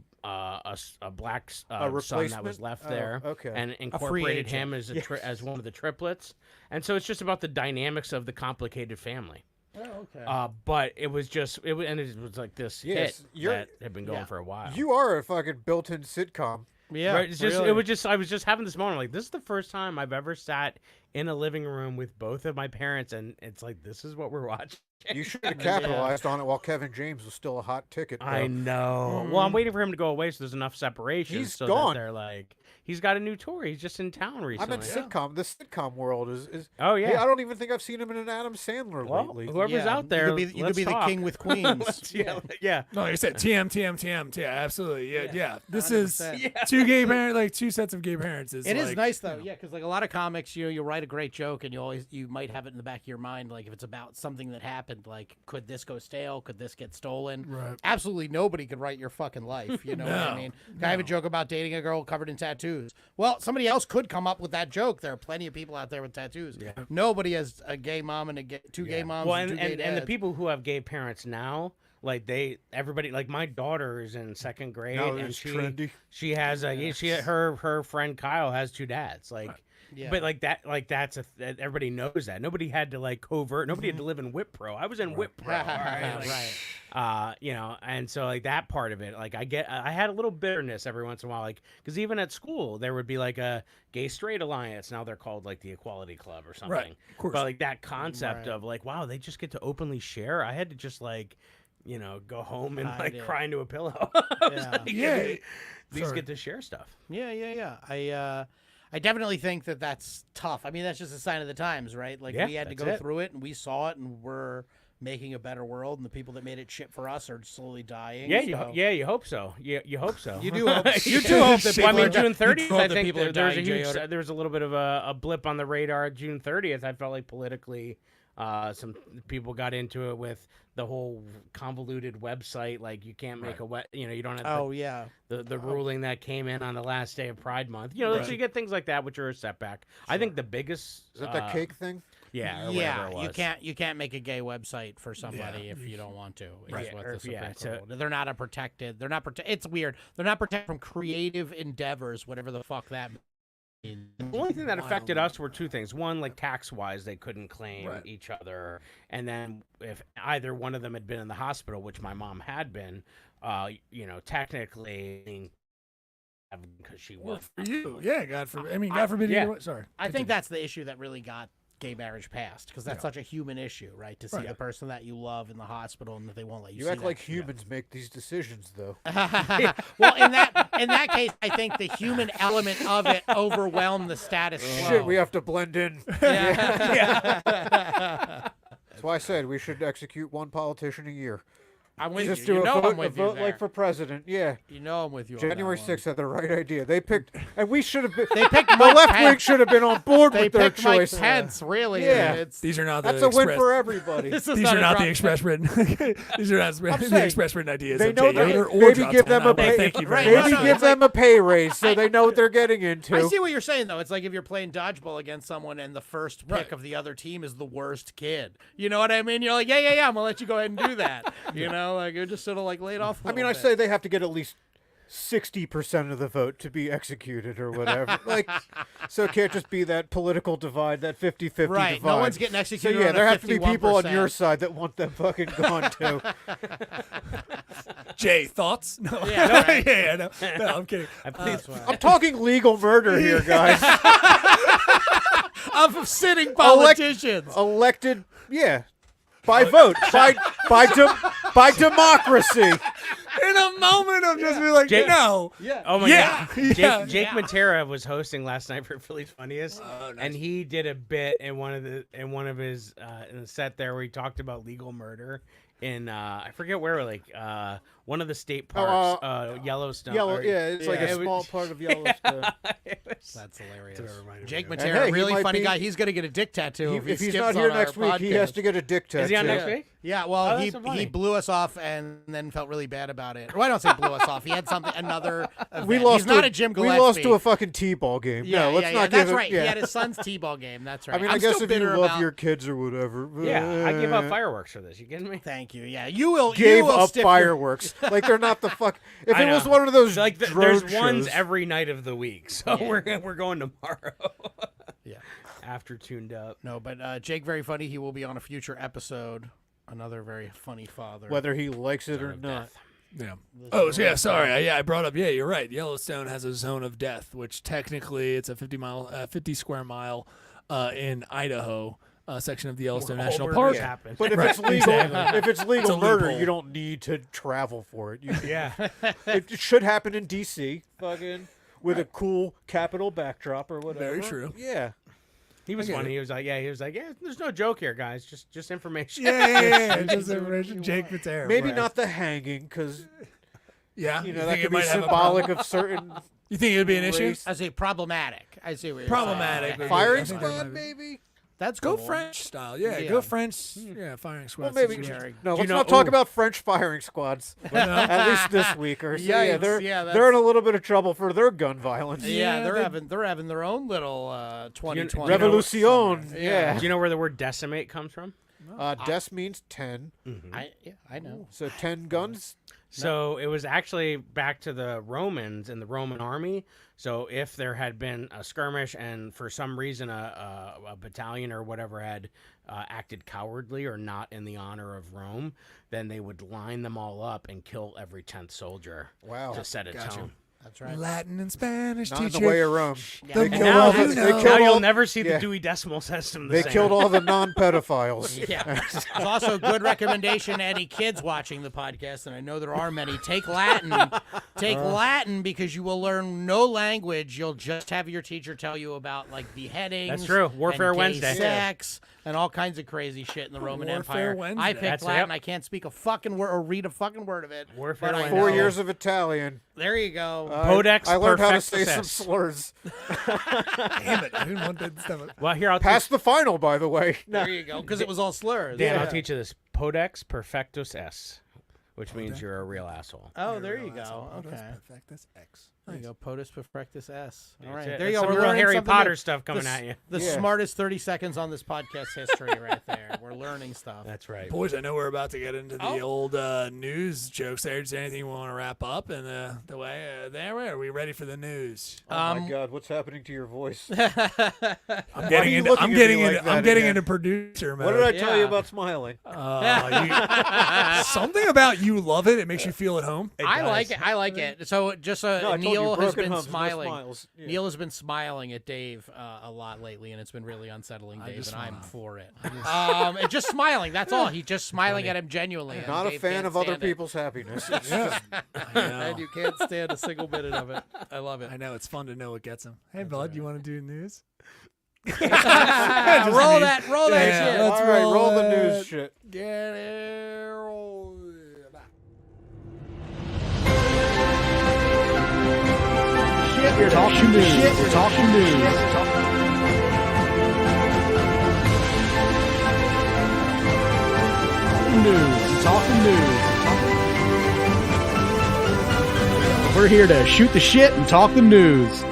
S5: black son that was
S2: replacement?
S5: left
S2: Oh,
S5: there,
S2: okay.
S5: and incorporated
S3: agent.
S5: him as as one of the triplets. And so it's just about the dynamics of the complicated family.
S3: Oh, okay.
S5: But it was like this
S2: Yes,
S5: hit
S2: you're-
S5: that had been going for a while.
S2: You are a fucking built-in sitcom.
S3: yeah.
S5: Right, it's just
S3: really.
S5: it was just I was just having this moment like this is the first time I've ever sat in a living room with both of my parents, and it's like this is what we're watching.
S2: You should have capitalized on it while Kevin James was still a hot ticket.
S5: I
S2: though.
S5: know. Well, I'm waiting for him to go away so there's enough separation.
S2: He's
S5: so
S2: gone.
S5: That they're like he's got a new tour. He's just in town
S2: I'm
S5: recently.
S2: in sitcom. The sitcom world is.
S5: Oh yeah.
S2: I don't even think I've seen him in an Adam Sandler
S5: Well,
S2: lately.
S5: whoever's out there,
S3: You could
S5: let's
S3: be the
S5: talk.
S3: king with queens.
S5: yeah.
S4: No, like I said, TM. Yeah, absolutely. Yeah. This is
S3: 100%.
S4: two sets of gay parents.
S3: It is nice though, yeah, because like a lot of comics, you write a great joke, and you might have it in the back of your mind, like if it's about something that happened, like could this go stale? Could this get stolen?
S4: Right.
S3: Absolutely nobody could write your fucking life. You know what I
S4: No,
S3: mean? I have a joke about dating a girl covered in tattoos. Well, somebody else could come up with that joke. There are plenty of people out there with tattoos. Yeah. Nobody has a gay mom and two gay moms
S5: Well,
S3: and two gay
S5: and
S3: dads.
S5: the people who have gay parents now, like everybody, like my daughter is in second grade,
S2: Now
S5: and
S2: it's trendy.
S5: she has her friend Kyle has two dads, like.
S3: Yeah.
S5: But that's everybody knows that. Nobody had to like covert. Nobody had to live in Whitpro. I was in Whitpro, right? And so like that part of it, like I had a little bitterness every once in a while, like because even at school there would be like a gay straight alliance. Now they're called like the Equality Club or something.
S4: Right, of course.
S5: But like that concept of like, wow, they just get to openly share. I had to just like, go home and like cry into a pillow. These get to share stuff.
S3: Yeah. I definitely think that that's tough. I mean, that's just a sign of the times, right? Like
S5: Yeah,
S3: we had to
S5: that's
S3: go
S5: it.
S3: through it, and we saw it, and we're making a better world, and the people that made it shit for us are slowly dying.
S5: Yeah,
S3: so.
S5: you hope so. You hope so.
S3: You do hope. You do hope that
S5: Well, I
S3: people
S5: mean,
S3: are
S5: June 30th, I think
S3: people are
S5: there was a
S3: dying,
S5: huge,
S3: Jay Yoder.
S5: there was a little bit of a blip on the radar. June 30th, I felt like politically, some people got into it with the whole convoluted website. Like you can't make you don't have the ruling that came in on the last day of Pride Month. So you get things like that, which are a setback. I think the biggest
S2: Is that the cake thing?
S5: Yeah, or
S3: yeah.
S5: whatever it was.
S3: You can't make a gay website for somebody if you don't want to. Is what the Supreme Court ruled. They're not protected. They're not protected. It's weird. They're not protected from creative endeavors, whatever the fuck that means.
S5: The only thing that affected us were two things. One, like tax-wise, they couldn't claim each other. And then if either one of them had been in the hospital, which my mom had been, technically, because she was.
S4: For you. Yeah, God forbid. God forbid.
S5: Yeah.
S4: Sorry.
S3: I think that's the issue that really got gay marriage passed, because that's such a human issue, right? To see the person that you love in the hospital and that they won't let you see
S2: You act
S3: that.
S2: like humans make these decisions, though.
S3: Well, in that case, I think the human element of it overwhelmed the status quo.
S2: Shit, we have to blend in.
S3: Yeah.
S2: That's why I said we should execute one politician a year.
S3: I'm with
S2: Just
S3: you.
S2: do
S3: You
S2: a
S3: know
S2: vote,
S3: I'm with
S2: a
S3: you
S2: vote
S3: there.
S2: like for president. Yeah.
S3: You know I'm with you.
S2: January
S3: on that
S2: 6th had the right idea. They picked, and we should have been.
S3: They picked
S2: the
S3: Mike
S2: left wing
S3: Pence.
S2: should have been on board
S3: They
S2: with their
S3: picked Mike
S2: choice.
S3: Pence, really.
S2: Yeah.
S4: These are not the
S2: That's a win
S4: express.
S2: for everybody.
S3: These
S4: These are not the express written. These are not the
S2: saying,
S4: express written ideas.
S2: They
S4: of
S2: know
S4: Jay Yoder
S2: that
S4: or
S2: maybe
S4: John
S2: give them a
S4: Tonopoulos.
S2: pay,
S4: Thank you very
S3: Right,
S4: much.
S2: maybe give them a pay raise so they know what they're getting into.
S3: I see what you're saying, though. It's like if you're playing dodgeball against someone and the first pick of the other team is the worst kid. You know what I mean? You're like, yeah, I'm going to let you go ahead and do that. You're just sort of like laid off a
S2: I mean,
S3: little
S2: I
S3: bit.
S2: say they have to get at least 60% of the vote to be executed or whatever. So it can't just be that political divide, that 50-50
S3: Right,
S2: divide.
S3: no one's getting
S2: So
S3: executed
S2: yeah,
S3: on
S2: there
S3: a
S2: have to be people on
S3: 51%.
S2: your side that want them fucking gone too.
S4: Jay, thoughts? No.
S3: Yeah, right.
S4: No, I'm kidding.
S2: I'm talking legal murder here, guys.
S3: Of sitting politicians.
S2: Elected, by vote, by democracy.
S4: In a moment of just being like, no.
S5: Oh my
S4: Yeah.
S5: God! Jake Matera was hosting last night for Philly's Funniest, and he did a bit in one of his in the set there where he talked about legal murder in I forget where, one of the state parks, Yellowstone.
S2: It's like a small part of Yellowstone.
S3: That's hilarious.
S5: Jake
S3: Jake
S2: And
S3: Matera,
S2: he
S3: really
S2: might
S3: funny
S2: be-
S3: guy. He's going to get a dick tattoo
S2: If he's
S3: skips
S2: not here
S3: on
S2: next
S3: our
S2: week, he has
S3: podcast.
S2: to get a dick tattoo.
S5: Is he on next week?
S3: Yeah, well,
S5: Oh,
S3: he
S5: that's so funny.
S3: blew us off and then felt really bad about it. Well, I don't say blew us off. He had another event.
S2: We lost
S3: He's not
S2: to
S3: a Jim
S2: We
S3: Gillespie.
S2: lost to a fucking T-ball game.
S3: Yeah,
S2: no, let's not
S3: That's
S2: give it.
S3: right.
S2: Yeah.
S3: He had his son's T-ball game. That's right.
S2: I mean,
S3: I'm
S2: I guess
S3: still
S2: if you
S3: bitter
S2: love
S3: about...
S2: your kids or whatever.
S5: Yeah, I give up fireworks for this. You kidding me?
S3: Thank you. Yeah, you will.
S2: Gave
S3: you will
S2: up
S3: stiff
S2: fireworks. Like they're not the fuck. If
S5: I
S2: it was
S5: know.
S2: one of those
S5: Like
S2: drone
S5: there's ones
S2: shows-
S5: every night of the week, so we're going tomorrow.
S3: Yeah.
S5: After tuned up.
S3: No, but Jake, very funny. He will be on a future episode. Another very funny father.
S2: whether he likes it or not.
S4: Yeah. Oh, so yeah. Sorry. I brought up. Yeah, you're right. Yellowstone has a zone of death, which technically it's a 50 square mile in Idaho section of the Yellowstone National Park.
S5: Happened.
S2: But if
S4: Right,
S2: it's legal,
S4: exactly.
S2: if it's
S4: It's
S2: legal
S4: a
S2: murder,
S4: loophole.
S2: you don't need to travel for it.
S5: Yeah.
S2: It should happen in D.C. Fucking with a cool Capitol backdrop or whatever.
S4: Very true.
S2: Yeah.
S5: He was funny. He was like, there's no joke here, guys. Just information.
S4: Yeah. Just information. Jake Matera.
S2: Maybe
S4: Right.
S2: not the hanging, because
S4: Yeah.
S2: you know
S4: think
S2: that
S4: it
S2: could be
S4: might have a
S2: symbolic
S4: problem?
S2: of certain
S4: You think it'd be an issue?
S2: race.
S3: I say problematic. I see what you're
S4: Problematic.
S3: saying.
S4: but
S2: Firing
S4: I think that
S2: squad,
S4: might be-
S2: maybe.
S3: That's
S4: Go
S3: cool.
S4: French style. Yeah.
S3: Yeah.
S4: Go French. Yeah. Firing squad.
S2: Well, maybe.
S3: Scary.
S2: No,
S5: Do you
S2: let's
S5: know-
S2: not talk
S5: ooh.
S2: about French firing squads. At least this week or so. Yeah,
S3: Yikes, yeah,
S2: they're in a little bit of trouble for their gun violence.
S3: Yeah, they're
S4: they-
S3: having their own little 2020
S2: Revolution.
S3: summer.
S2: Yeah.
S5: Do you know where the word decimate comes from?
S2: Des means 10.
S3: I know.
S2: So 10 guns.
S5: So it was actually back to the Romans and the Roman army. So if there had been a skirmish and for some reason a battalion or whatever had acted cowardly or not in the honor of Rome, then they would line them all up and kill every 10th soldier
S2: Wow.
S5: to set a tone.
S3: That's right.
S4: Latin and Spanish
S2: Not in
S4: teacher.
S2: the way of Rome.
S3: Yeah.
S2: They
S3: And
S2: killed
S5: now,
S2: all
S5: they
S2: the,
S5: now
S2: they killed
S5: you'll
S2: all,
S5: never see the
S2: yeah.
S5: Dewey Decimal System the
S2: They
S5: same.
S2: killed all the non-pedophiles.
S3: Yeah. There's also a good recommendation to any kids watching the podcast, and I know there are many. Take Latin. Take Latin because you will learn no language. You'll just have your teacher tell you about like beheadings.
S5: That's true. Warfare
S3: and gay
S5: Wednesday.
S3: sex, and all kinds of crazy shit in the Roman
S4: Warfare
S3: Empire.
S4: Wednesday.
S3: I picked
S5: That's
S3: Latin.
S5: Yep.
S3: I can't speak a fucking word or read a fucking word of it.
S5: Warfare
S3: but I
S5: Wednesday.
S2: 4
S3: know.
S2: years of Italian.
S3: There you go.
S5: Codex
S2: I learned how to say
S5: Perfectus
S2: some
S5: S.
S2: slurs.
S4: Damn it! I didn't want that stuff.
S5: Well, here I'll
S2: Passed the final, by the way.
S3: There you go. Because it was all slurs.
S5: Dan,
S3: Yeah.
S5: I'll teach you this. Codex Perfectus S, which means you're a real asshole.
S3: Oh, there you go. Okay.
S4: Perfectus X.
S3: There you go. POTUS perfectus S. All
S5: That's
S3: right.
S5: it.
S3: There you
S5: That's
S3: go.
S5: some
S3: We're
S5: real
S3: learning
S5: Harry
S3: something
S5: Potter
S3: new.
S5: stuff coming at you.
S3: The
S2: Yeah.
S3: smartest 30 seconds on this podcast history right there. We're learning stuff.
S5: That's right.
S4: Boys, I know we're about to get into the
S3: Oh.
S4: old news jokes there. Is there anything you want to wrap up? And the way there, are we ready for the news?
S2: Oh my God, what's happening to your voice?
S4: I'm
S2: are
S4: getting
S2: you
S4: into.
S2: looking
S4: I'm
S2: at
S4: getting
S2: me like
S4: into.
S2: that
S4: I'm getting
S2: again?
S4: into producer mode.
S2: What did I tell you
S3: Yeah.
S2: about smiling?
S4: Something about you love it. It makes you feel at home.
S3: I like it. I like it. So just
S2: No, I told you,
S3: Neil has
S2: broken
S3: been
S2: humps, no
S3: smiling.
S2: smiles. Yeah.
S3: Neil has been smiling at Dave a lot lately, and it's been really unsettling, Dave,
S4: just
S3: and I'm
S4: smile.
S3: for it. And just smiling. That's all. He's just smiling at him genuinely. and
S2: Not a
S3: Dave
S2: fan
S3: can't
S2: of other
S3: stand it.
S2: people's happiness. It's just,
S3: And you can't stand a single minute of it. I love it.
S4: I know it's fun to know what gets them. Hey, bud, you want to do news?
S3: roll that
S4: Yeah,
S3: shit.
S4: let's
S2: all right,
S4: roll
S2: roll the
S4: it.
S2: news shit.
S4: Get it. Roll it.
S6: We're talking news. We're talking news. Talking news. We're here to shoot the shit and talk the news.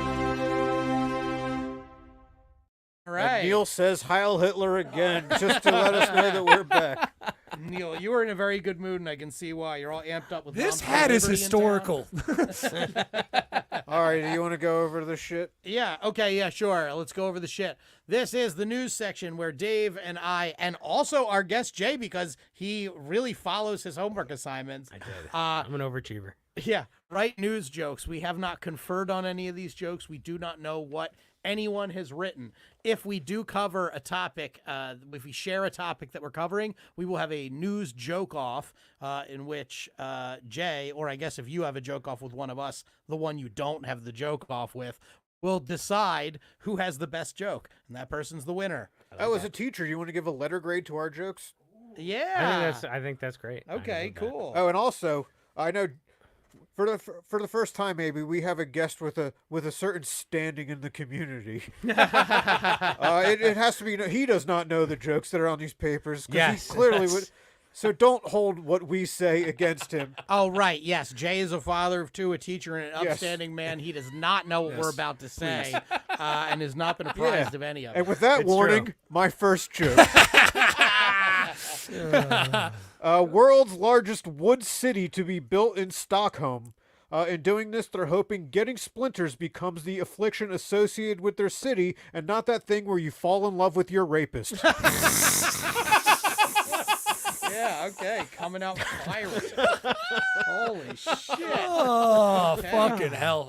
S3: All right.
S2: Neil says Heil Hitler again, just to let us know that we're back.
S3: Neil, you were in a very good mood, and I can see why. You're all amped up with
S4: This
S3: Bombs
S4: hat
S3: for
S4: is
S3: Liberty in town.
S4: historical.
S2: All right, do you want to go over the shit?
S3: Yeah, okay, yeah, sure. Let's go over the shit. This is the news section where Dave and I, and also our guest Jay, because he really follows his homework assignments.
S5: I did. I'm an overachiever.
S3: Yeah, write news jokes. We have not conferred on any of these jokes. We do not know what anyone has written. If we do cover a topic, if we share a topic that we're covering, we will have a news joke off in which Jay, or I guess if you have a joke off with one of us, the one you don't have the joke off with, will decide who has the best joke, and that person's the winner.
S2: Oh, as a teacher, you want to give a letter grade to our jokes?
S3: Yeah.
S5: I think that's great. I
S3: Okay,
S5: love that.
S3: cool.
S2: Oh, and also, I know for the first time, maybe we have a guest with a certain standing in the community. It has to be. He does not know the jokes that are on these papers. 'Cause
S5: Yes,
S2: he clearly
S5: that's-
S2: would. So don't hold what we say against him.
S3: Oh, right. Yes. Jay is a father of two, a teacher, and an
S2: Yes.
S3: upstanding man. He does not know what we're about to say and has not been apprised of any of it.
S2: And with that
S5: It's
S2: warning,
S5: true.
S2: my first joke. World's largest wood city to be built in Stockholm. In doing this, they're hoping getting splinters becomes the affliction associated with their city and not that thing where you fall in love with your rapist.
S3: Yeah, okay. Coming out firing. Holy shit.
S4: Oh,
S3: Okay.
S4: fucking hell.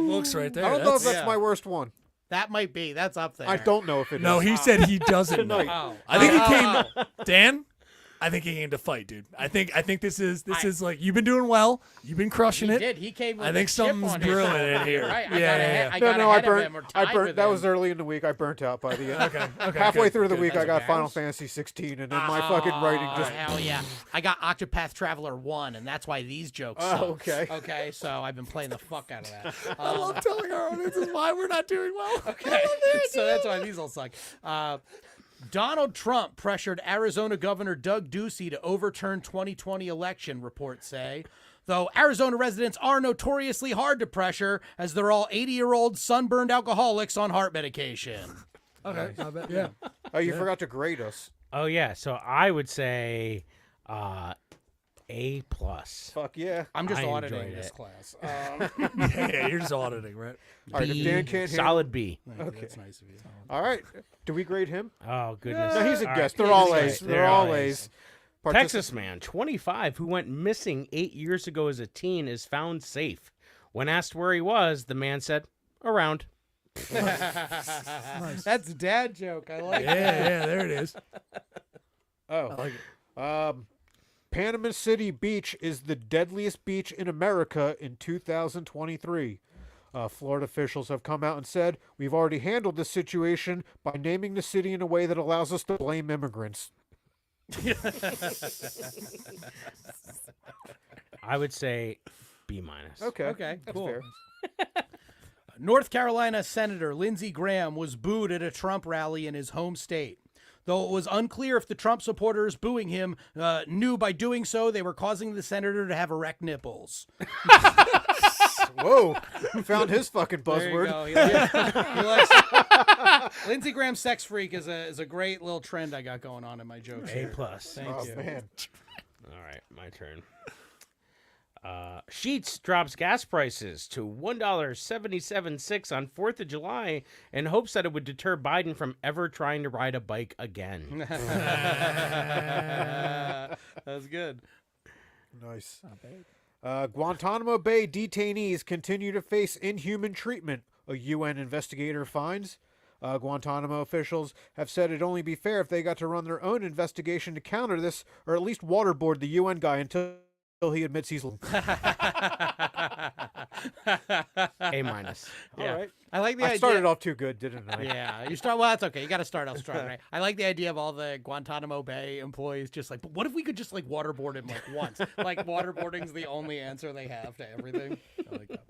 S4: Books right there.
S2: I don't know if
S4: That's-
S2: that's my worst one.
S3: That might be. That's up there.
S2: I don't know if it is.
S4: No, he said he doesn't know.
S3: Oh.
S4: I think he
S3: Oh,
S4: came.
S3: oh.
S4: Dan, I think he came to fight, dude. I think this is like you've been doing well. You've been crushing
S3: He
S4: it.
S3: did. He came with
S4: I think
S3: a chip
S4: something's
S3: on his
S4: brewing
S3: shoulder.
S4: in here.
S3: Right. I
S4: Yeah,
S3: got
S4: yeah,
S3: ahead,
S4: yeah.
S3: I
S2: No,
S3: got
S2: no, I
S3: ahead of
S2: burnt.
S3: him or
S2: I
S3: tied
S2: burnt.
S3: with
S2: That
S3: him.
S2: was early in the week. I burnt out by the end.
S4: Okay.
S2: Halfway
S4: good,
S2: through the
S4: good.
S2: week, I got
S3: okay.
S2: Final Fantasy 16, and then my fucking writing just.
S3: Hell yeah. I got Octopath Traveler 1, and that's why these jokes
S2: Oh,
S3: suck.
S2: okay.
S3: Okay, so I've been playing the fuck out of that.
S4: I love telling our audiences why we're not doing well.
S3: Okay, so that's why these all suck. Donald Trump pressured Arizona Governor Doug Ducey to overturn 2020 election, reports say. Though Arizona residents are notoriously hard to pressure, as they're all 80-year-old sunburned alcoholics on heart medication.
S4: Okay, I bet. Yeah.
S2: Oh, you forgot to grade us.
S5: Oh yeah, so I would say A+.
S2: Fuck yeah.
S3: I'm just
S5: I
S3: auditing
S5: enjoyed
S3: this
S5: it.
S3: class.
S4: Yeah, you're just auditing, right?
S2: All right, if Dan can't handle.
S5: Solid B.
S2: Okay.
S3: That's nice of you.
S2: All right. Do we grade him?
S5: Oh goodness.
S2: No, he's a
S5: All
S2: guest.
S5: right.
S2: They're all
S5: That's
S2: A's.
S5: right.
S2: They're all A's.
S5: Texas man, 25, who went missing 8 years ago as a teen, is found safe. When asked where he was, the man said, around.
S3: Nice. That's a dad joke. I like that.
S4: Yeah, there it is.
S2: Oh.
S4: I like it.
S2: Panama City Beach is the deadliest beach in America in 2023. Florida officials have come out and said, we've already handled this situation by naming the city in a way that allows us to blame immigrants.
S5: I would say B-.
S2: Okay,
S3: cool.
S2: fair.
S3: North Carolina Senator Lindsey Graham was booed at a Trump rally in his home state. Though it was unclear if the Trump supporters booing him knew by doing so they were causing the senator to have erect nipples.
S2: Whoa, found his fucking buzzword.
S3: He likes Lindsey Graham sex freak is a great little trend I got going on in my jokes.
S5: A+.
S3: Thank you.
S2: Man.
S5: All right, my turn. Sheetz drops gas prices to $1.77 on 4th of July in hopes that it would deter Biden from ever trying to ride a bike again.
S3: That's good.
S2: Nice. Guantanamo Bay detainees continue to face inhuman treatment, a UN investigator finds. Guantanamo officials have said it'd only be fair if they got to run their own investigation to counter this, or at least waterboard the UN guy until he admits he's...
S5: A-.
S2: All right.
S3: I like the
S2: I
S3: idea.
S2: started off too good, didn't I?
S3: Yeah, you start. Well, that's okay. You got to start off strong, right? I like the idea of all the Guantanamo Bay employees just like, but what if we could just like waterboard him like once? Like waterboarding's the only answer they have to everything. I like that.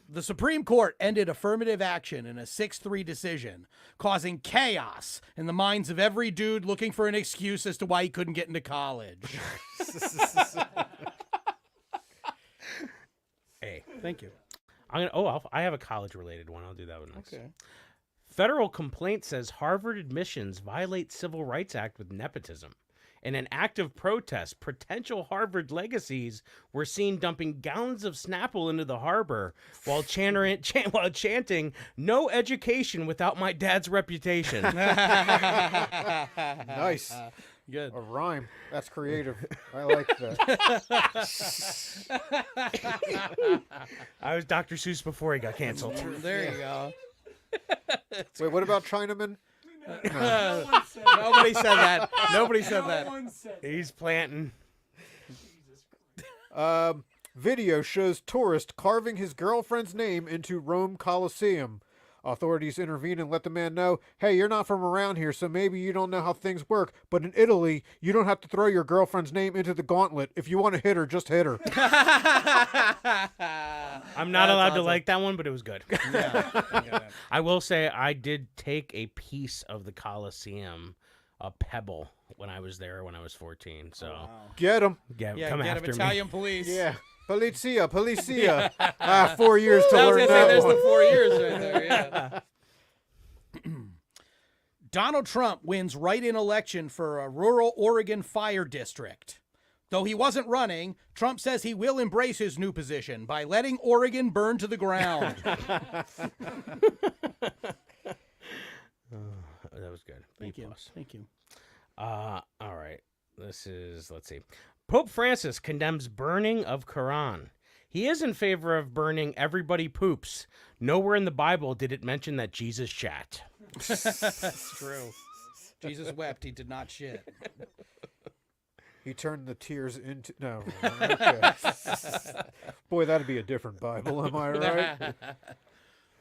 S3: The Supreme Court ended affirmative action in a 6-3 decision, causing chaos in the minds of every dude looking for an excuse as to why he couldn't get into college.
S5: A.
S3: Thank you.
S5: I have a college-related one. I'll do that one next.
S3: Okay.
S5: Federal complaint says Harvard admissions violate Civil Rights Act with nepotism. In an act of protest, potential Harvard legacies were seen dumping gallons of Snapple into the harbor while chanting, "No education without my dad's reputation."
S2: Nice.
S3: Good.
S2: A rhyme. That's creative. I like that.
S5: I was Dr. Seuss before he got canceled.
S3: There you go.
S2: Wait, what about Chinaman?
S3: Nobody said that. Nobody said that.
S5: He's planting.
S2: Video shows tourist carving his girlfriend's name into Rome Colosseum. Authorities intervene and let the man know, hey, you're not from around here, so maybe you don't know how things work, but in Italy, you don't have to throw your girlfriend's name into the gauntlet. If you want to hit her, just hit her.
S5: I'm not allowed to like that one, but it was good.
S3: Yeah.
S5: I will say I did take a piece of the Colosseum, a pebble, when I was there when I was 14. So
S2: Get him.
S5: come after
S3: Italian
S5: me.
S3: police.
S2: Yeah. Polizia. 4 years to
S3: I was
S2: learn
S3: gonna say
S2: that
S3: there's
S2: one.
S3: the 4 years right there. Yeah. Donald Trump wins write-in election for a rural Oregon fire district. Though he wasn't running, Trump says he will embrace his new position by letting Oregon burn to the ground.
S5: That was good.
S3: Thank
S5: B+.
S3: you. Thank you.
S5: All right. Let's see. Pope Francis condemns burning of Quran. He is in favor of burning everybody poops. Nowhere in the Bible did it mention that Jesus shat.
S3: That's true. Jesus wept. He did not shit.
S2: He turned the tears into... No. Okay. Boy, that'd be a different Bible, am I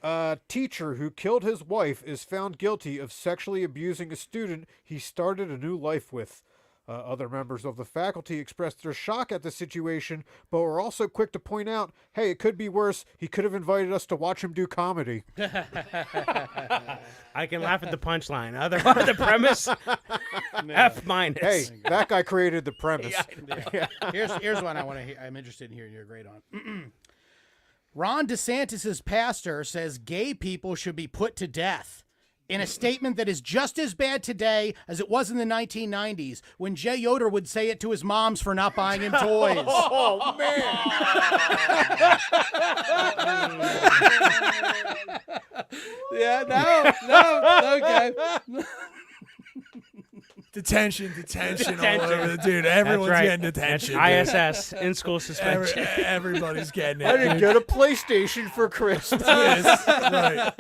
S2: right? Teacher who killed his wife is found guilty of sexually abusing a student he started a new life with. Other members of the faculty expressed their shock at the situation, but were also quick to point out, hey, it could be worse. He could have invited us to watch him do comedy.
S5: I can laugh at the punchline. Otherwise, the premise, F-.
S2: Hey, that guy created the premise.
S3: Yeah. Here's one I want to hear. I'm interested in hearing your grade on. Ron DeSantis' pastor says gay people should be put to death. In a statement that is just as bad today as it was in the 1990s, when Jay Yoder would say it to his moms for not buying him toys.
S2: Oh, man.
S3: Yeah, no, okay.
S4: Detention all over the dude. Everyone's getting detention.
S5: ISS, in-school suspension.
S4: Everybody's getting it.
S2: I didn't get a PlayStation for Christmas.
S4: Right.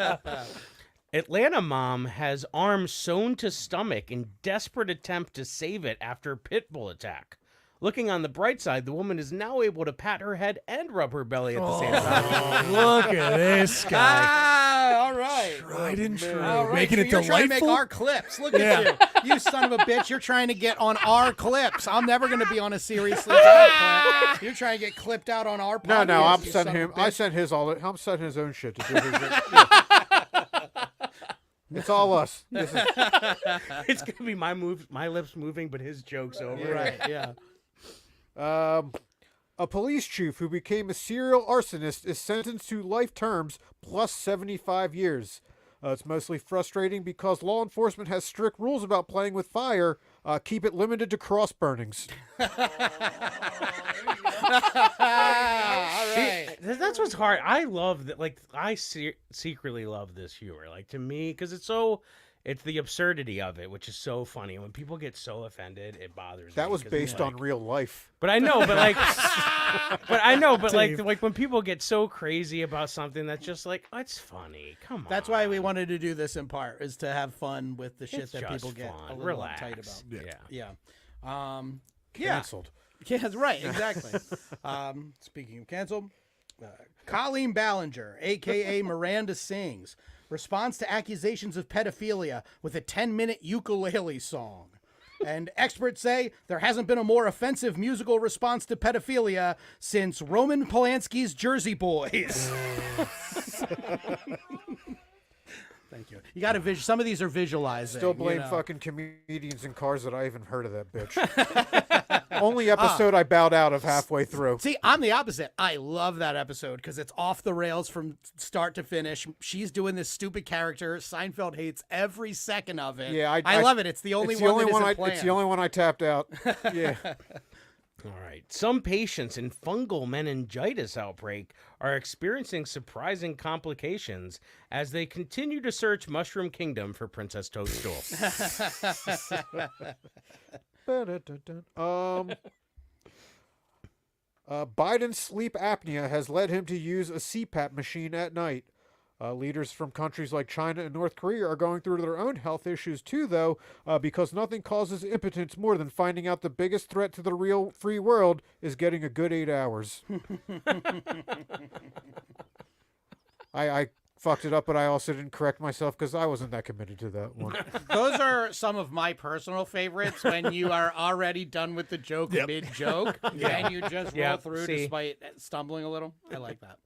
S5: Atlanta mom has arm sewn to stomach in desperate attempt to save it after pit bull attack. Looking on the bright side, the woman is now able to pat her head and rub her belly at the same time.
S4: Look at this guy.
S3: All right.
S4: Tried and true.
S3: All right.
S4: Making
S3: So
S4: it
S3: you're trying to
S4: delightful.
S3: make our clips. Look at you. You son of a bitch. You're trying to get on our clips. I'm never going to be on a seriously bad clip. You're trying to get clipped out on our podcast.
S2: No, I'm
S3: you
S2: sending
S3: son of
S2: him.
S3: a
S2: I
S3: bitch.
S2: sent his I'm sending his own shit to do his. Yeah. It's all us. This is,
S5: It's gonna be my lips moving, but his jokes over.
S3: Right, yeah.
S2: a police chief who became a serial arsonist is sentenced to life terms plus 75 years. It's mostly frustrating because law enforcement has strict rules about playing with fire. Keep it limited to cross burnings.
S3: All right.
S5: That's what's hard. I love that. Like, I secretly love this humor. Like, to me, because it's the absurdity of it, which is so funny. When people get so offended, it bothers me.
S2: That was
S5: 'cause it's
S2: based on real life.
S5: But I know, but like when people get so crazy about something that's just like, oh, it's funny. Come on.
S3: That's why we wanted to do this in part, is to have fun with the shit
S5: It's
S3: that
S5: just
S3: people get
S5: fun.
S3: a little
S5: Relax.
S3: uptight about.
S5: Yeah.
S3: Yeah.
S2: Canceled.
S3: Yeah, that's right. Exactly. Speaking of canceled, Colleen Ballinger, a.k.a. Miranda Sings, responds to accusations of pedophilia with a 10-minute ukulele song. And experts say there hasn't been a more offensive musical response to pedophilia since Roman Polanski's Jersey Boys. Thank you. You got to some of these are visualizing.
S2: Still blame
S3: you know.
S2: fucking comedians in cars that I even heard of that bitch. Only episode I bowed out of halfway through.
S3: See, I'm the opposite. I love that episode because it's off the rails from start to finish. She's doing this stupid character. Seinfeld hates every second of it.
S2: Yeah,
S3: I love it. It's the only one that isn't planned.
S2: It's the only one I tapped out. Yeah.
S5: All right. Some patients in fungal meningitis outbreak are experiencing surprising complications as they continue to search Mushroom Kingdom for Princess Toadstool.
S2: Biden's sleep apnea has led him to use a CPAP machine at night. Leaders from countries like China and North Korea are going through their own health issues too, though, because nothing causes impotence more than finding out the biggest threat to the real free world is getting a good 8 hours. I fucked it up, but I also didn't correct myself because I wasn't that committed to that one.
S3: Those are some of my personal favorites when you are already done with the joke mid-joke and you just roll through despite stumbling a little. I like that.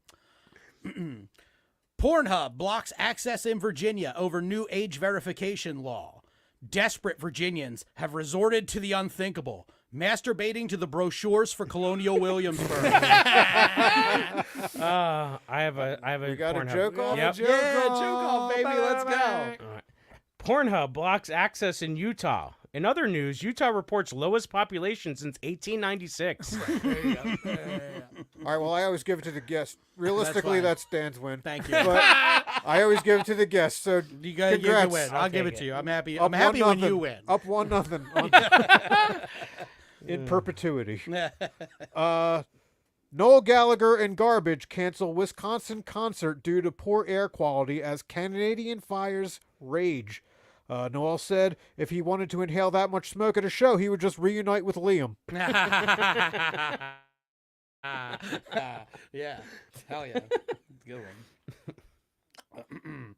S3: Pornhub blocks access in Virginia over new age verification law. Desperate Virginians have resorted to the unthinkable, masturbating to the brochures for Colonial Williamsburg.
S5: I have a
S2: We got
S5: Pornhub.
S2: a joke off?
S5: Yep.
S3: Joke off, baby. Let's go.
S5: All right. Pornhub blocks access in Utah. In other news, Utah reports lowest population since 1896.
S2: All right, well, I always give it to the guest. Realistically, that's Dan's win.
S3: Thank you.
S2: But I always give it to the guest, so
S3: You guys
S2: congrats.
S3: win. I'll give
S5: take
S3: it to
S5: it.
S3: you. I'm happy.
S2: Up
S3: I'm happy
S2: 1-0.
S3: when you win.
S2: Up 1-0. In perpetuity. Noel Gallagher and Garbage cancel Wisconsin concert due to poor air quality as Canadian fires rage. Noel said if he wanted to inhale that much smoke at a show, he would just reunite with Liam.
S3: Yeah. Hell yeah. Good one.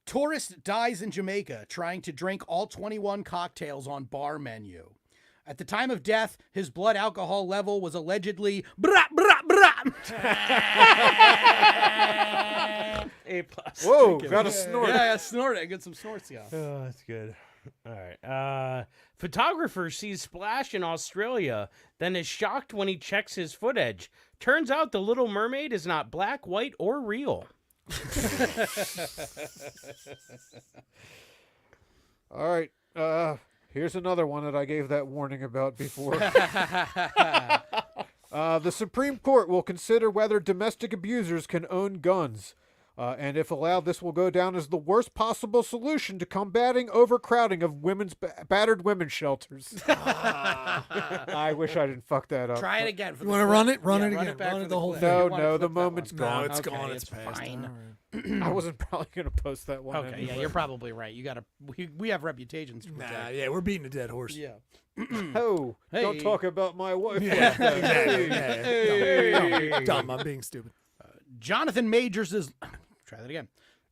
S3: Tourist dies in Jamaica trying to drink all 21 cocktails on bar menu. At the time of death, his blood alcohol level was allegedly
S5: A+.
S2: Whoa, got a snort.
S3: Yeah, snort it. Get some snorts, yeah.
S5: Oh, that's good. All right. Photographer sees splash in Australia, then is shocked when he checks his footage. Turns out the Little Mermaid is not black, white, or real.
S2: All right. Here's another one that I gave that warning about before. The Supreme Court will consider whether domestic abusers can own guns. And if allowed, this will go down as the worst possible solution to combating overcrowding of battered women's shelters. I wish I didn't fuck that up.
S3: Try it again.
S4: You want to run it? Run it
S3: Run
S4: again.
S3: it back
S4: Run
S3: for
S4: it the whole
S3: clip.
S4: thing.
S3: You
S2: No,
S3: wanna
S2: no,
S3: clip
S2: the
S3: that
S2: moment's
S3: one.
S2: gone.
S4: No, it's
S3: Okay,
S4: gone. It's
S3: it's
S4: past.
S3: fine.
S4: All right.
S2: I wasn't probably going to post that one.
S3: Okay, yeah,
S2: anyway.
S3: you're probably right. You gotta. We have reputations to protect.
S4: Nah, yeah, we're beating a dead horse.
S3: Yeah.
S2: Oh, don't
S3: Hey.
S2: talk about my wife.
S4: Yeah,
S2: like that.
S4: exactly.
S2: Hey.
S4: Yeah. Dumb. I'm being stupid.
S3: Jonathan Majors is. Try that again.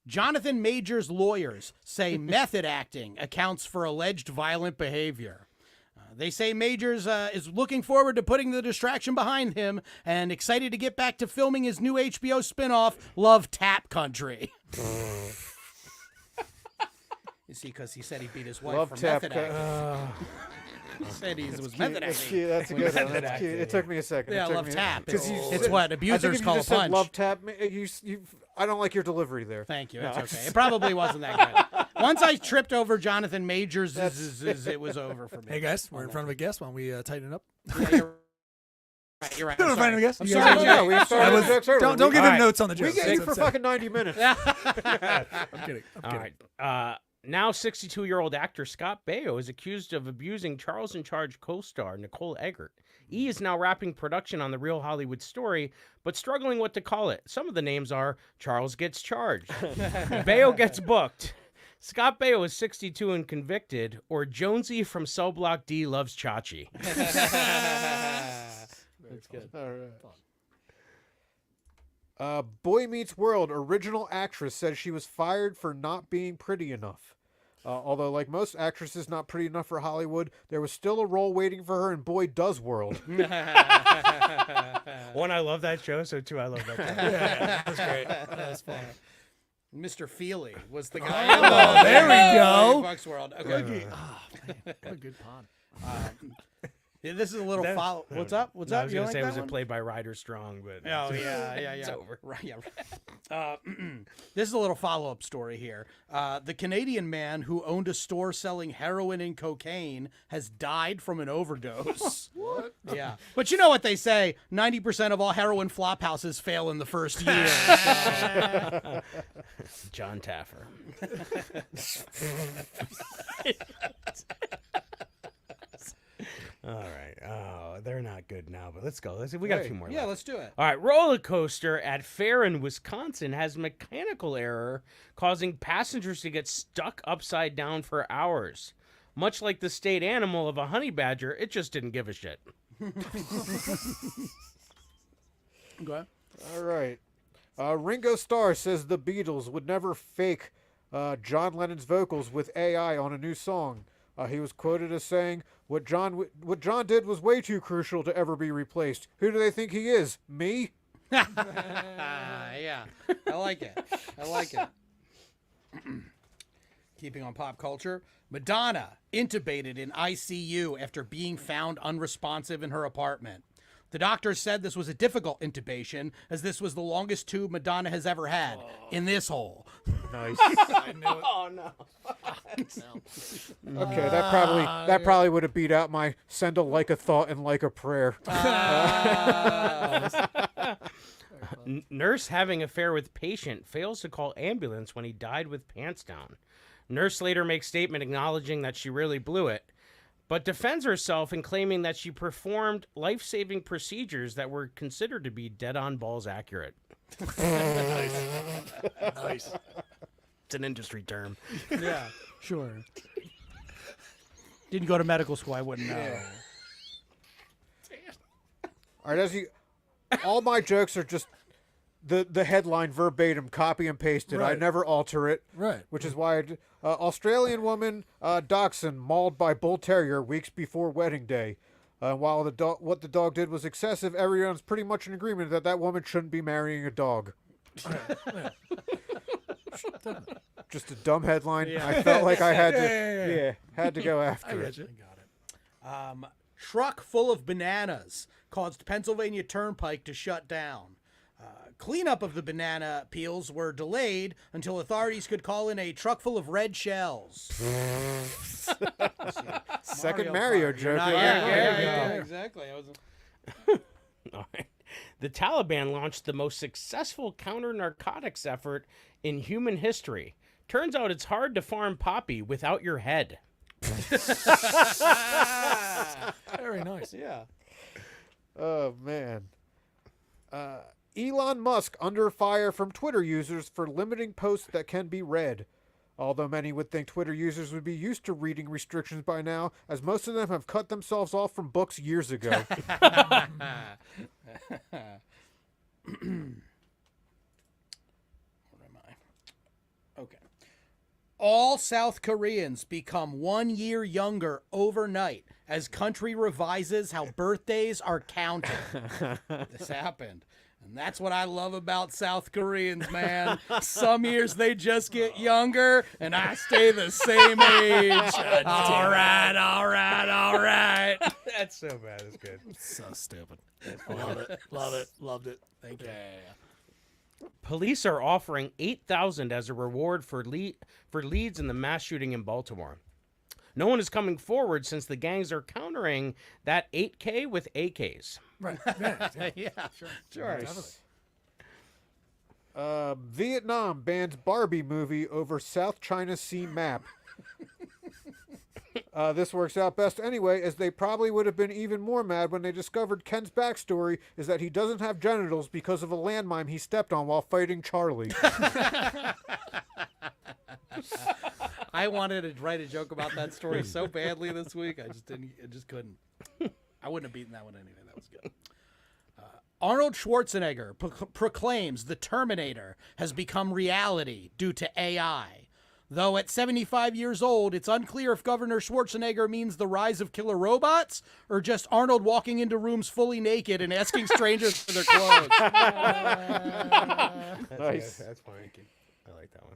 S3: Jonathan Majors' lawyers say method acting accounts for alleged violent behavior. They say Majors is looking forward to putting the distraction behind him and excited to get back to filming his new HBO spinoff, Love Tap Country. You see, because he said he beat his wife
S2: Love
S3: for
S2: Tap
S3: method acting. He said he was method
S2: That's
S3: acting.
S2: cute. That's a good one. That's cute. It took me a second.
S3: Yeah,
S2: It took
S3: Love
S2: me
S3: Tap.
S2: Because
S3: It's what abusers call a
S2: Said
S3: punch.
S2: love tap. I don't like your delivery there.
S3: Thank you. That's okay. It probably wasn't that good. Once I tripped over Jonathan Majors, it was over for me.
S4: Hey guys, we're in front of a guest. Why don't we tighten it up?
S3: Yeah, you're right. You're right.
S4: We're in front of a guest.
S3: I'm
S4: You
S3: sorry.
S4: guys-
S2: No, we started the jokes early.
S4: Don't give
S5: All
S4: him
S5: right.
S4: notes on the
S2: We
S4: jokes.
S2: get you
S4: That's
S2: for
S4: upsetting.
S2: fucking 90 minutes.
S4: I'm kidding. I'm
S5: All
S4: kidding.
S5: right. Now 62-year-old actor Scott Baio is accused of abusing Charles in Charge co-star Nicole Eggert. E! is now wrapping production on The Real Hollywood Story, but struggling what to call it. Some of the names are Charles Gets Charged, Baio Gets Booked, Scott Baio is 62 and convicted, or Jonesy from Cell Block D loves Chachi.
S3: That's good.
S2: All right. Boy Meets World original actress says she was fired for not being pretty enough. Although, like most actresses not pretty enough for Hollywood, there was still a role waiting for her in Boy Does World.
S5: One, I love that show, so two, I love that show.
S4: Yeah, that's great. That's fun.
S3: Mr. Feely was the guy.
S4: Oh, there we go.
S3: Bucks World. Okay.
S4: Oh, man, what a good pod.
S3: Yeah, this is a little follow. What's up? What's
S5: No, I
S3: up?
S5: was
S3: You
S5: going
S3: like
S5: to say,
S3: that
S5: was it
S3: one?
S5: played by Ryder Strong? But
S3: Oh yeah.
S5: It's over.
S3: Right, yeah. This is a little follow-up story here. The Canadian man who owned a store selling heroin and cocaine has died from an overdose. What? Yeah, but you know what they say: 90% of all heroin flop houses fail in the first year. So.
S5: John Taffer. All right. Oh, they're not good now, but let's go. We got a few more
S3: Yeah,
S5: left.
S3: let's do it.
S5: All right, roller coaster at fair in Wisconsin has mechanical error causing passengers to get stuck upside down for hours. Much like the state animal of a honey badger, it just didn't give a shit.
S3: Okay.
S2: All right. Ringo Starr says the Beatles would never fake John Lennon's vocals with AI on a new song. He was quoted as saying, "What John did was way too crucial to ever be replaced. Who do they think he is? Me?"
S3: Yeah, I like it. Keeping on pop culture, Madonna intubated in ICU after being found unresponsive in her apartment. The doctors said this was a difficult intubation, as this was the longest tube Madonna has ever had in this hole.
S2: Nice.
S4: I knew it.
S5: Oh, no.
S2: Okay, that probably would have beat out my send a like a thought and like a prayer.
S5: Nurse having affair with patient fails to call ambulance when he died with pants down. Nurse later makes statement acknowledging that she really blew it, but defends herself in claiming that she performed life-saving procedures that were considered to be dead-on balls accurate.
S4: Nice.
S5: It's an industry term.
S3: Yeah, sure. Didn't go to medical school, I wouldn't know.
S2: All right, all my jokes are just the headline verbatim, copy and pasted. I
S4: Right.
S2: never alter it.
S4: Right.
S2: Which is why Australian woman dachshund mauled by bull terrier weeks before wedding day. While what the dog did was excessive, everyone's pretty much in agreement that woman shouldn't be marrying a dog. Just a dumb headline.
S3: Yeah.
S2: I felt like I had to,
S4: Yeah.
S2: had to go
S4: I
S2: after
S4: got
S2: it.
S4: you.
S3: Truck full of bananas caused Pennsylvania Turnpike to shut down. Cleanup of the banana peels were delayed until authorities could call in a truck full of red shells.
S2: Second Mario
S3: Kart.
S2: joke.
S3: Not-
S2: Yeah,
S3: yeah,
S2: there you go.
S3: exactly.
S5: All right. The Taliban launched the most successful counter-narcotics effort in human history. Turns out it's hard to farm poppy without your head.
S4: Very nice.
S3: Yeah.
S2: Oh, man. Elon Musk under fire from Twitter users for limiting posts that can be read. Although many would think Twitter users would be used to reading restrictions by now, as most of them have cut themselves off from books years ago.
S3: Where am I? Okay. All South Koreans become 1 year younger overnight as country revises how birthdays are counted. This happened. And that's what I love about South Koreans, man. Some years they just get younger, and I stay the same age. All right.
S5: That's so bad. That's good.
S4: So stupid. Love it. Loved it. Thank you.
S5: Police are offering $8,000 as a reward for leads in the mass shooting in Baltimore. No one is coming forward since the gangs are countering that $8K with AKs.
S4: Right. Yeah.
S3: Sure.
S2: Vietnam bans Barbie movie over South China Sea map. This works out best anyway, as they probably would have been even more mad when they discovered Ken's backstory is that he doesn't have genitals because of a landmine he stepped on while fighting Charlie.
S3: I wanted to write a joke about that story so badly this week. I just couldn't. I wouldn't have beaten that one anyway. That was good. Arnold Schwarzenegger proclaims the Terminator has become reality due to AI. Though at 75 years old, it's unclear if Governor Schwarzenegger means the rise of killer robots or just Arnold walking into rooms fully naked and asking strangers for their clothes.
S2: Nice.
S5: That's funny. I like that one.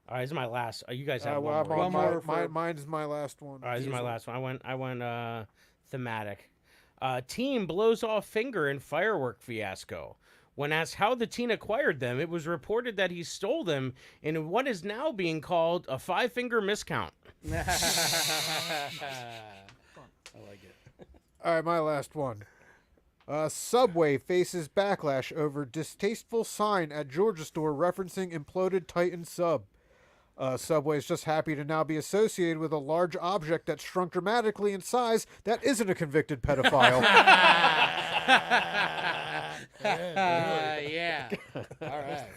S5: All right, this is my last. You guys have
S2: Well,
S5: one more.
S2: mine's my last one.
S5: All right, this is my last one. I went thematic. Teen blows off finger in firework fiasco. When asked how the teen acquired them, it was reported that he stole them in what is now being called a 5-finger miscount.
S3: I like it.
S2: All right, my last one. Subway faces backlash over distasteful sign at Georgia store referencing imploded Titan sub. Subway is just happy to now be associated with a large object that shrunk dramatically in size that isn't a convicted pedophile.
S3: Yeah. All right.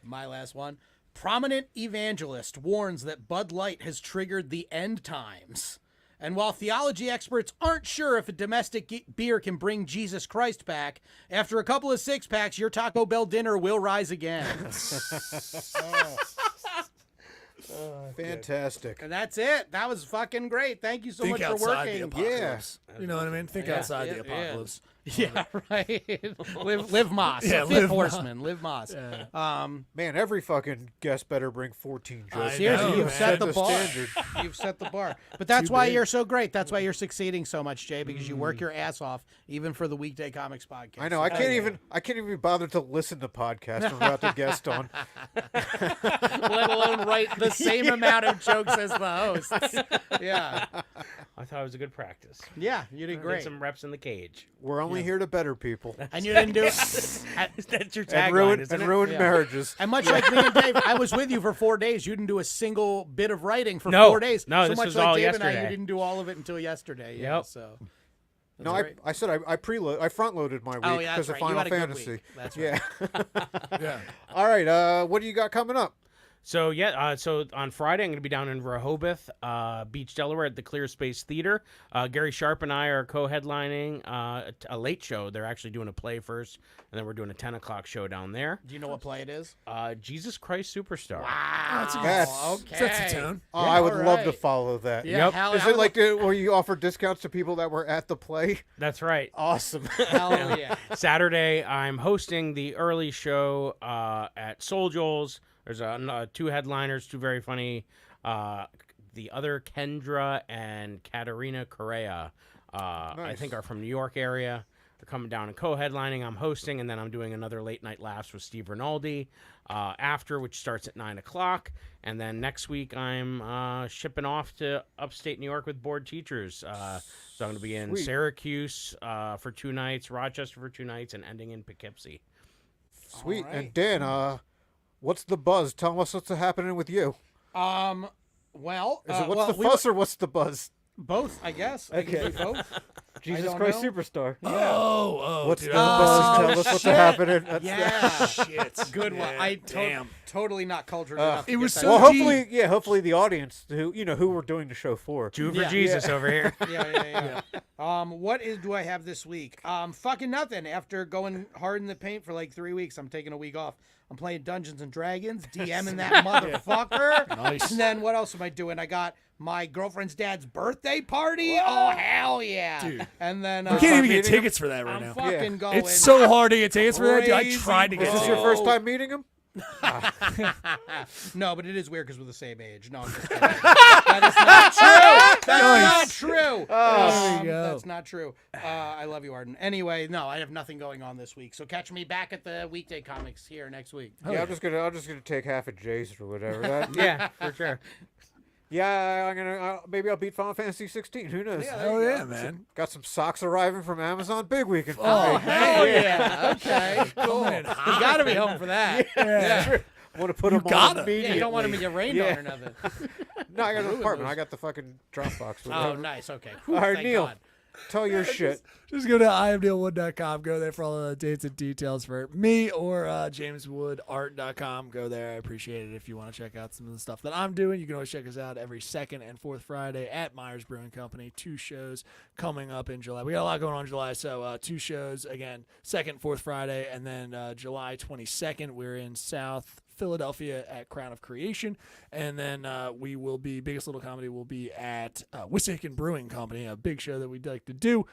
S3: My last one. Prominent evangelist warns that Bud Light has triggered the end times. And while theology experts aren't sure if a domestic beer can bring Jesus Christ back, after a couple of six-packs, your Taco Bell dinner will rise again.
S2: Fantastic.
S3: And that's it. That was fucking great. Thank you so much for working.
S4: The apocalypse. You know what I mean? Think outside the apocalypse.
S3: Yeah, right. Live Moss.
S4: Yeah,
S3: Fifth
S4: Liv
S3: Horseman. Live Moss.
S4: Yeah.
S2: Man, every fucking guest better bring 14 jokes.
S3: Seriously,
S4: know,
S3: you've
S4: man.
S3: set the bar.
S2: standard.
S3: You've set the bar. But that's why you're so great. That's why you're succeeding so much, Jay, because you work your ass off, even for the Weekday Comics podcast.
S2: I know. I can't even bother to listen to podcasts I'm about to guest on.
S3: Let alone write the same amount of jokes as the hosts. Yeah.
S5: I thought it was a good practice.
S3: Yeah, you did
S5: Get
S3: great.
S5: some reps in the cage.
S2: We're only here to better people
S3: And you didn't do it.
S5: That's your
S2: and
S5: tagline, isn't it?
S2: ruin
S3: Yeah.
S2: marriages.
S3: And much like me and Dave, I was with you for 4 days. You didn't do a single bit of writing for
S5: No.
S3: 4 days.
S5: No,
S3: so
S5: this
S3: much
S5: was
S3: like
S5: all
S3: Dave and I,
S5: yesterday.
S3: you didn't do all of it until yesterday. Yeah,
S5: Yep.
S3: so.
S2: No,
S3: great.
S2: I said I front loaded my week
S3: Oh, yeah,
S2: because
S3: that's
S2: of
S3: right. You
S2: Final
S3: had a good
S2: Fantasy.
S3: week. That's right.
S2: Yeah.
S4: Yeah.
S2: All right. What do you got coming up?
S5: So so on Friday I'm going to be down in Rehoboth Beach, Delaware, at the Clear Space Theater. Gary Sharp and I are co-headlining a late show. They're actually doing a play first, and then we're doing a 10 o'clock show down there.
S3: Do you know what play it is?
S5: Jesus Christ Superstar.
S3: Wow.
S2: That's-
S3: Okay.
S4: Sets the tone.
S2: Oh, I would
S3: all
S2: love to
S3: right.
S2: follow that.
S3: Yeah,
S5: Yep.
S3: hell,
S2: Is it like where you offer discounts to people that were at the play?
S5: That's right.
S2: Awesome.
S3: hell yeah.
S5: Saturday, I'm hosting the early show at Soul Joel's. There's two headliners, two very funny. The other, Kendra and Katerina Correa, I
S2: Nice.
S5: think are from New York area. They're coming down and co-headlining. I'm hosting, and then I'm doing another Late Night Laughs with Steve Rinaldi after, which starts at 9 o'clock. And then next week, I'm shipping off to upstate New York with Bored Teachers. So I'm going to be in Syracuse for 2 nights, Rochester for 2 nights, and ending in Poughkeepsie.
S2: Sweet. Right. And Dan, what's the buzz? Tell us what's happening with you.
S3: Well,
S2: is it what's the fuss or what's the buzz?
S3: Both, I guess. I can do both.
S2: Jesus Christ Superstar.
S3: Yeah.
S2: Oh, what's the buzz? Tell us what's happening.
S3: Shit. Good one. I totally not cultured enough.
S4: It was so
S2: well, hopefully the audience who we're doing the show for.
S5: Jew for Jesus over here.
S3: Yeah. What do I have this week? Fucking nothing. After going hard in the paint for like 3 weeks, I'm taking a week off. I'm playing Dungeons and Dragons, DMing that motherfucker.
S4: Nice.
S3: And then what else am I doing? I got my girlfriend's dad's birthday party. Oh, hell yeah.
S4: Dude.
S3: And then
S4: you can't even get tickets for that right now.
S3: I'm fucking going.
S4: It's so hard to get tickets for that, dude. I tried to get
S2: Is this your first time meeting him?
S3: No, but it is weird because we're the same age. No, I'm just kidding. That is not true. That's not true. That's not true. I love you, Arden. Anyway, no, I have nothing going on this week. So catch me back at the Weekday Comics here next week.
S2: Yeah, I'm just gonna take half of Jay's or whatever.
S5: Yeah, for sure.
S2: Yeah, I'm gonna maybe I'll beat Final Fantasy 16. Who knows?
S4: Yeah, man.
S2: Got some socks arriving from Amazon. Big weekend.
S3: Oh, hell yeah. Okay, cool. You got to be home for that.
S2: Yeah. Want to put them on immediately.
S3: Yeah, you don't want them to get rained on or nothing.
S2: No, I got an apartment. I got the fucking Dropbox.
S3: Oh, nice. Okay.
S2: All right, Neil. God. Tell your shit.
S4: Just go to IamNeil1.com. Go there for all the dates and details for me or JamesWoodArt.com. Go there. I appreciate it if you want to check out some of the stuff that I'm doing. You can always check us out every second and fourth Friday at Myers Brewing Company. 2 shows coming up in July. We got a lot going on in July, so 2 shows, again, second, fourth Friday, and then July 22nd, we're in South Philadelphia at Crown of Creation, and then we will be, Biggest Little Comedy will be at Wissahickon Brewing Company, a big show that we'd like to do,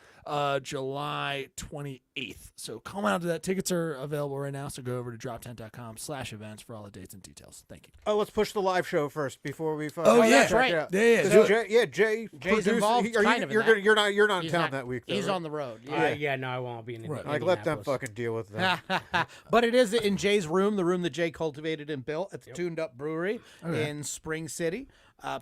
S4: July 28th. So come out to that. Tickets are available right now, so go over to droptent.com/events for all the dates and details. Thank you.
S2: Oh, let's push the live show first before we.
S3: Yeah, that's right.
S2: Jay
S3: Jay's involved.
S2: You're not in town that week. Though,
S3: he's
S2: right?
S3: on the road.
S5: Yeah, no, I won't be in.
S2: Like, let them fucking deal with that.
S3: But it is in Jay's room, the room that Jay cultivated and built at the Tuned Up Brewery in Spring City,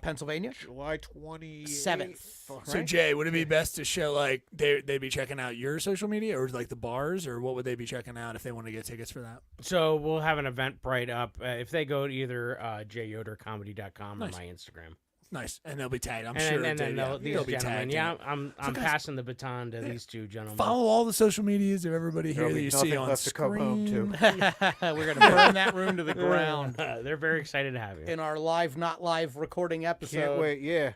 S3: Pennsylvania,
S2: July 27th.
S3: 7th.
S4: Right? So Jay, would it be best to show like they'd be checking out your social media or like the bars, or what would they be checking out if they want to get tickets for that?
S5: So we'll have an Eventbrite up if they go to either JayYoderComedy.com or my Instagram.
S4: Nice, and they'll be tagged. I'm
S5: and
S4: sure.
S5: And then they'll be tagged. Yeah, I'm
S4: guys,
S5: passing the baton to these 2 gentlemen.
S4: Follow all the social medias of everybody here that you see on
S2: left
S4: screen.
S2: To come home to.
S3: We're gonna burn that room to the ground.
S5: They're very excited to have you
S3: in our live, not live recording episode.
S2: Can't wait. Yeah.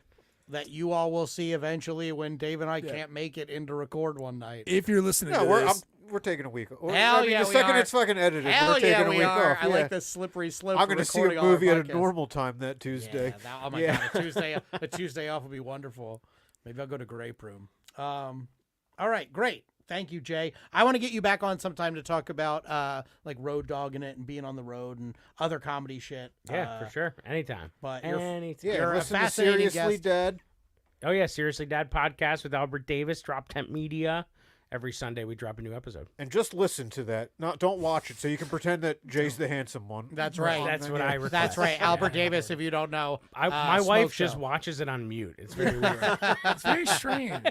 S3: That you all will see eventually when Dave and I can't make it in to record one night.
S4: If you're listening to this.
S2: We're taking a week.
S3: The
S2: second it's fucking edited, we're taking a week off.
S3: I like the slippery slope.
S2: I'm going to see a movie at a normal time that Tuesday.
S3: Oh my god, a Tuesday off would be wonderful. Maybe I'll go to Grape Room. All right, great. Thank you, Jay. I want to get you back on sometime to talk about like road dogging it and being on the road and other comedy shit.
S5: Yeah, for sure. Anytime.
S3: But
S2: you're a fascinating Seriously
S3: guest.
S2: Dad.
S5: Oh yeah, Seriously Dad podcast with Albert Davis, Drop Tent Media. Every Sunday we drop a new episode.
S2: And just listen to that. Don't watch it so you can pretend that Jay's the handsome one.
S3: That's right.
S5: That's what I request.
S3: That's right. Albert Davis, if you don't know.
S5: My wife just watches it on mute. It's very weird.
S4: It's very strange.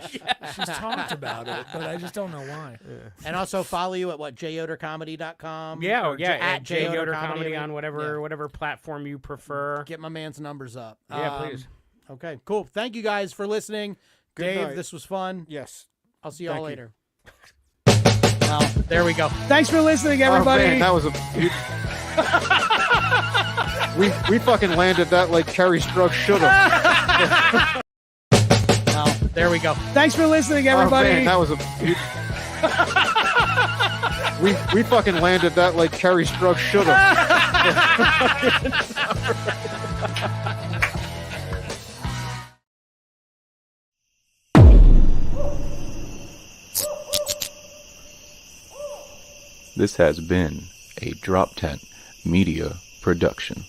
S4: She's talked about it, but I just don't know why.
S3: Yeah. And also follow you at JayYoderComedy.com.
S5: Yeah, at Jay Yoder Comedy on whatever platform you prefer.
S3: Get my man's numbers up.
S5: Yeah, please.
S3: Okay, cool. Thank you guys for listening.
S2: Good
S3: Dave,
S2: night.
S3: this was fun.
S2: Yes.
S3: I'll see y'all later. Well, there we go.
S4: Thanks for listening, everybody.
S2: Oh, man, that was we fucking landed that like Kerry Strug should have.
S3: Well, there we go.
S4: Thanks for listening, everybody.
S2: Oh, man, that was we fucking landed that like Kerry Strug should have.
S1: This has been a Drop Tent Media production.